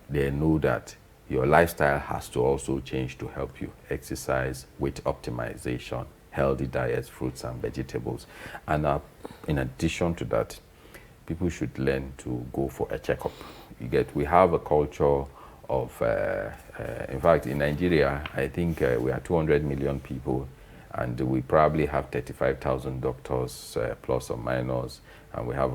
they know that your lifestyle has to also change to help you. Exercise, weight optimization, healthy diets, fruits and vegetables. And in addition to that, people should learn to go for a checkup. We have a culture of, in fact, in Nigeria, I think we are 200 million people, and we probably have 35,000 doctors, plus or minus, and we have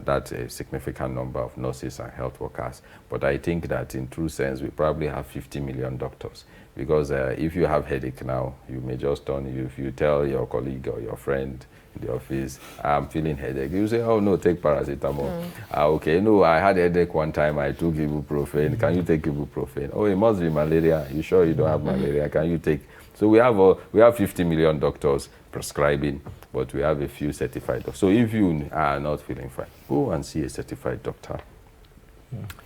that's a significant number of nurses and health workers. But I think that in true sense, we probably have 50 million doctors. Because if you have headache now, you may just if you tell your colleague or your friend in the office, I'm feeling headache, you say, oh no, take paracetamol. Okay, no, I had a headache one time, I took ibuprofen. Can you take ibuprofen? Oh, it must be malaria. You sure you don't have malaria? Can you take? So we have 50 million doctors prescribing, but we have a few certified doctors. So if you are not feeling fine, go and see a certified doctor.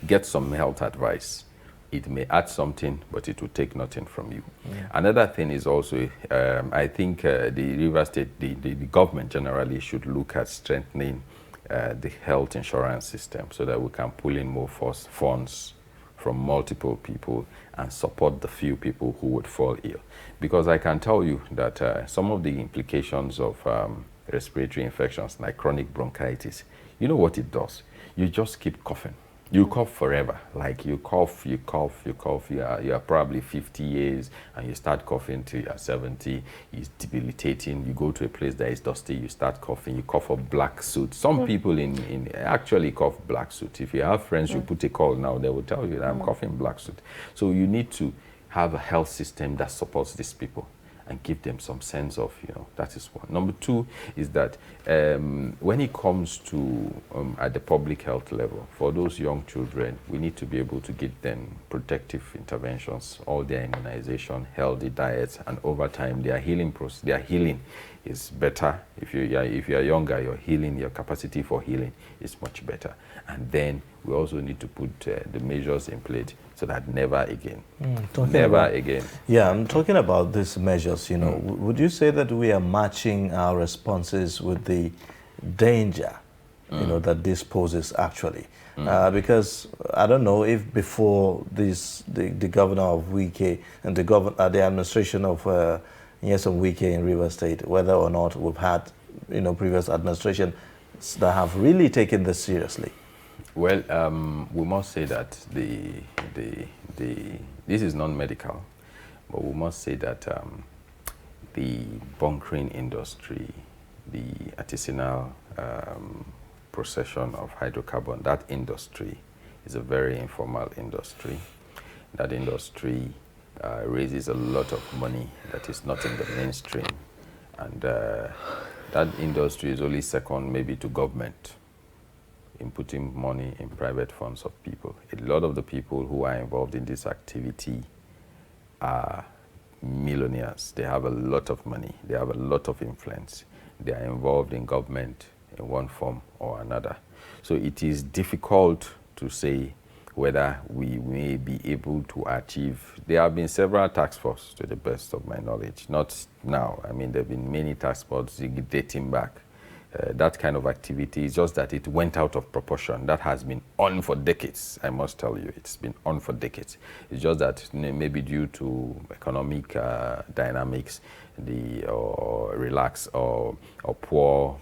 Get some health advice. It may add something, but it will take nothing from you. Another thing is also, I think the River State, the government generally should look at strengthening the health insurance system so that we can pull in more funds from multiple people and support the few people who would fall ill. Because I can tell you that some of the implications of respiratory infections like chronic bronchitis, you know what it does? You just keep coughing. You cough forever. Like you cough. You are probably 50 years and you start coughing till you're 70. It's debilitating. You go to a place that is dusty, you start coughing. You cough up black soot. Some people actually cough black soot. If you have friends who put a call now, they will tell you that I'm coughing black soot. So you need to have a health system that supports these people and give them some sense of, that is one. Number two is that when it comes to at the public health level, for those young children, we need to be able to give them protective interventions, all their immunization, healthy diets, and over time their healing process, their healing is better. If you are younger, your capacity for healing is much better. And then we also need to put the measures in place so that never again. Again. Yeah, I'm talking about these measures, would you say that we are matching our responses with the danger, that this poses actually? Because I don't know if before this, the governor of Wike and the administration of Nyesom Wike in River State, whether or not we've had, previous administration that have really taken this seriously. Well, we must say that this is non-medical, but we must say that the bunkering industry, the artisanal procession of hydrocarbon, that industry is a very informal industry. That industry raises a lot of money that is not in the mainstream, and that industry is only second maybe to government in putting money in private funds of people. A lot of the people who are involved in this activity are millionaires. They have a lot of money. They have a lot of influence. They are involved in government in one form or another. So it is difficult to say whether we may be able to achieve. There have been several task forces, to the best of my knowledge. Not now. I mean, there have been many task forces dating back. that kind of activity. It's just that it went out of proportion. That has been on for decades, I must tell you. It's been on for decades. It's just that maybe due to economic dynamics, poor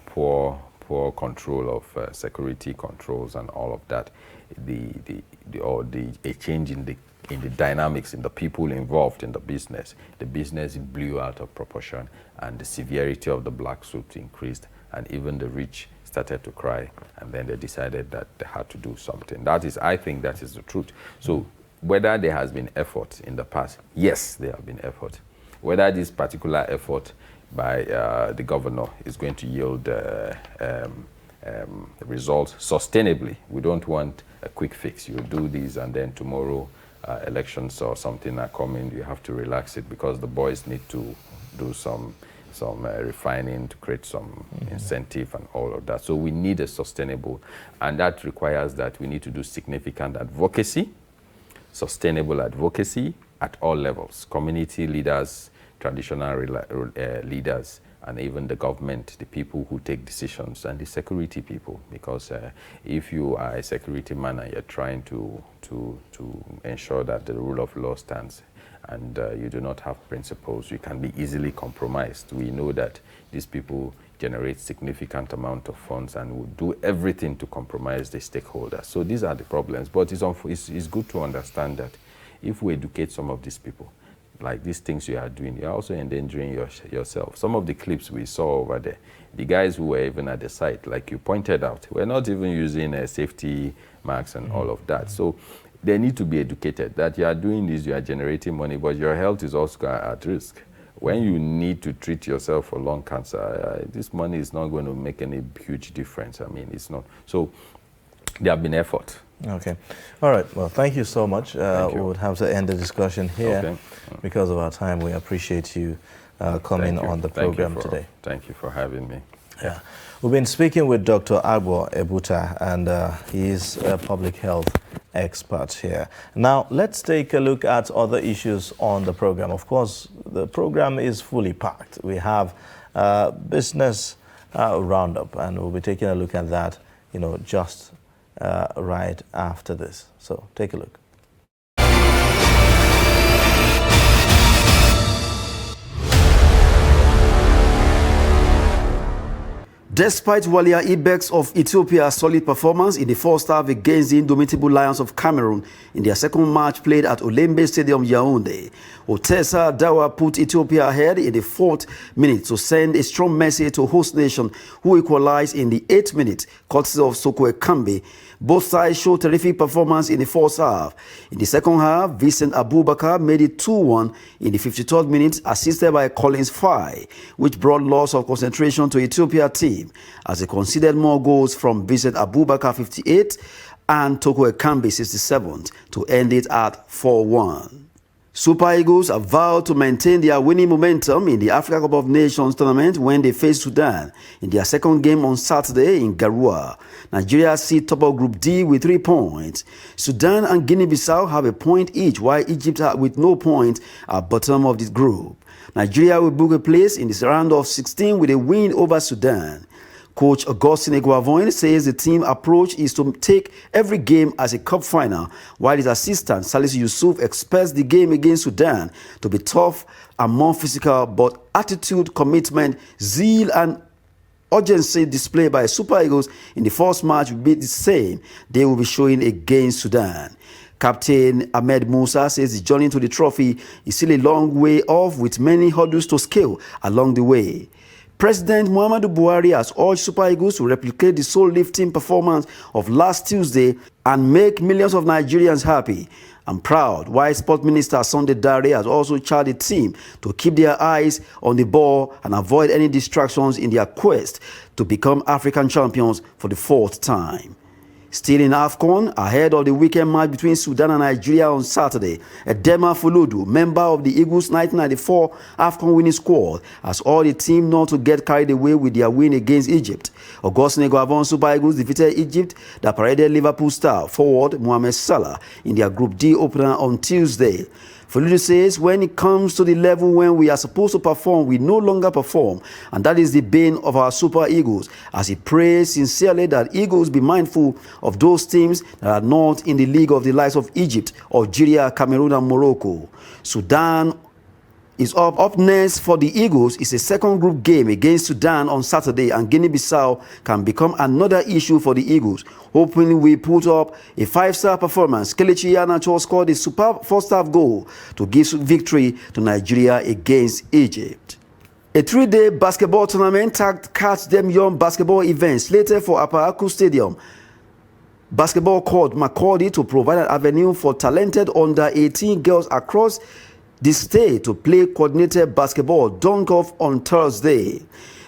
control of security controls and all of that, a change in the dynamics, in the people involved in the business blew out of proportion, and the severity of the black suit increased, and even the rich started to cry, and then they decided that they had to do something. I think that is the truth. So whether there has been effort in the past, yes, there have been effort. Whether this particular effort by the governor is going to yield results sustainably. We don't want a quick fix. You do this and then tomorrow elections or something are coming, you have to relax it because the boys need to do some refining to create some incentive and all of that. So we need a sustainable, and that requires that we need to do significant advocacy, sustainable advocacy at all levels, community leaders, traditional leaders, and even the government, the people who take decisions, and the security people. Because if you are a security man and you're trying to ensure that the rule of law stands, and you do not have principles, you can be easily compromised. We know that these people generate significant amount of funds and will do everything to compromise the stakeholders. So these are the problems. But it's good to understand that if we educate some of these people, like these things you are doing, you're also endangering yourself. Some of the clips we saw over there, the guys who were even at the site, like you pointed out, were not even using safety marks and all of that. So they need to be educated that you are doing this, you are generating money, but your health is also at risk. When you need to treat yourself for lung cancer, this money is not going to make any huge difference. I mean, it's not. So there have been effort. Okay. All right. Well, thank you so much. We would have to end the discussion here because of our time. We appreciate you coming on the program today. Thank you for having me. Yeah. We've been speaking with Dr. Agbo Ebuta, and he is a public health expert here. Now, let's take a look at other issues on the program. Of course, the program is fully packed. We have business roundup, and we'll be taking a look at that, just right after this. So take a look. Despite Walia Ibex of Ethiopia's solid performance in the first half against the indomitable Lions of Cameroon in their second match played at Olembe Stadium, Yaoundé, Otessa Dawa put Ethiopia ahead in the 4th minute to send a strong message to host nation, who equalized in the 8th minute, courtesy of Soko Ekambi. Both sides showed terrific performance in the first half. In the second half, Vincent Abubakar made it 2-1 in the 53rd minute, assisted by Collins Fai, which brought loss of concentration to Ethiopia team, as they conceded more goals from Vincent Abubakar 58 and Toko Ekambi 67th to end it at 4-1. Super Eagles have vowed to maintain their winning momentum in the Africa Cup of Nations tournament when they face Sudan in their second game on Saturday in Garoua. Nigeria sit top of Group D with 3 points. Sudan and Guinea-Bissau have a point each, while Egypt with no point at bottom of this group. Nigeria will book a place in this round of 16 with a win over Sudan. Coach Augustine Eguavoin says the team approach is to take every game as a cup final, while his assistant Salisu Yusuf expects the game against Sudan to be tough and more physical, but attitude, commitment, zeal and urgency displayed by Super Eagles in the first match will be the same they will be showing against Sudan. Captain Ahmed Musa says the journey to the trophy is still a long way off, with many hurdles to scale along the way. President Muhammadu Buhari has urged Super Eagles to replicate the soul-lifting performance of last Tuesday and make millions of Nigerians happy and proud, while Sport Minister Sunday Dare has also charged the team to keep their eyes on the ball and avoid any distractions in their quest to become African champions for the 4th time. Still in AFCON, ahead of the weekend match between Sudan and Nigeria on Saturday, Edema Fuludu, member of the Eagles' 1994 AFCON winning squad, has urged the team not to get carried away with their win against Egypt. Augustine Eguavoin Super Eagles defeated Egypt that paraded Liverpool star forward Mohamed Salah in their Group D opener on Tuesday. Foludu says when it comes to the level when we are supposed to perform, we no longer perform, and that is the bane of our Super Eagles, as he prays sincerely that Eagles be mindful of those teams that are not in the league of the likes of Egypt, Algeria, Cameroon and Morocco. Sudan is up next for the Eagles. It's a second group game against Sudan on Saturday, and Guinea-Bissau can become another issue for the Eagles. Hoping we put up a 5-star performance, Kelechi Iheanacho scored a superb first-half goal to give victory to Nigeria against Egypt. A 3-day basketball tournament tagged Catch Them Young basketball event slated for Aparaku Stadium basketball court Makurdi to provide an avenue for talented under-18 girls across the state to play coordinated basketball dunk off on Thursday.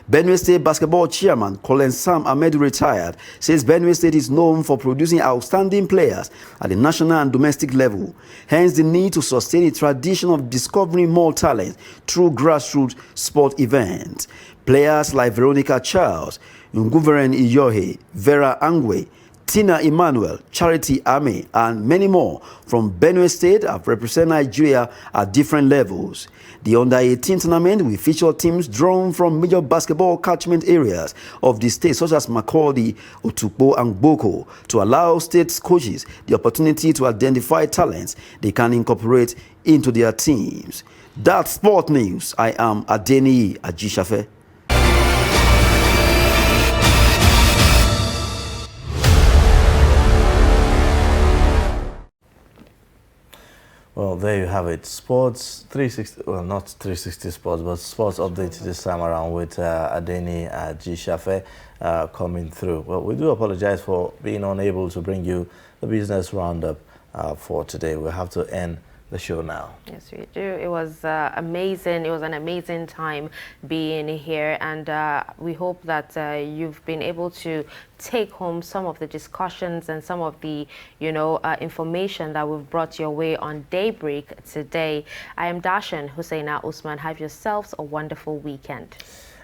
Benue State basketball chairman Colin Sam Ahmed, retired, says Benue State is known for producing outstanding players at the national and domestic level. Hence the need to sustain a tradition of discovering more talent through grassroots sport events. Players like Veronica Charles, Nguveren Iyohe, Vera Angwe, Tina Emmanuel, Charity Ame, and many more from Benue State have represented Nigeria at different levels. The Under-18 tournament will feature teams drawn from major basketball catchment areas of the state, such as Makurdi, Otukpo, and Boko, to allow state coaches the opportunity to identify talents they can incorporate into their teams. That's sport news. I am Adeni Ajishafe. Well, there you have it. Sports 360, well, not 360 Sports, but Sports Update this time around with Adeni Ajishafe coming through. Well, we do apologize for being unable to bring you the business roundup for today. We'll have to end the show now. Yes, we do. It was amazing. It was an amazing time being here, and we hope that you've been able to take home some of the discussions and some of the, information that we've brought your way on Daybreak today. I am Dashan Husseina Usman. Have yourselves a wonderful weekend.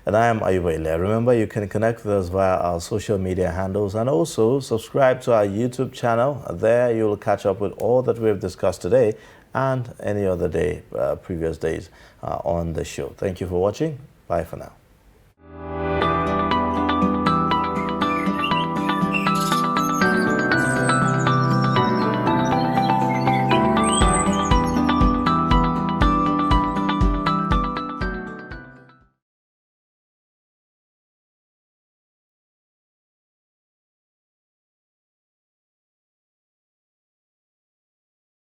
And I am Ayuba. Remember, you can connect with us via our social media handles and also subscribe to our YouTube channel. There you'll catch up with all that we've discussed today and any other day, previous days on the show. Thank you for watching. Bye for now.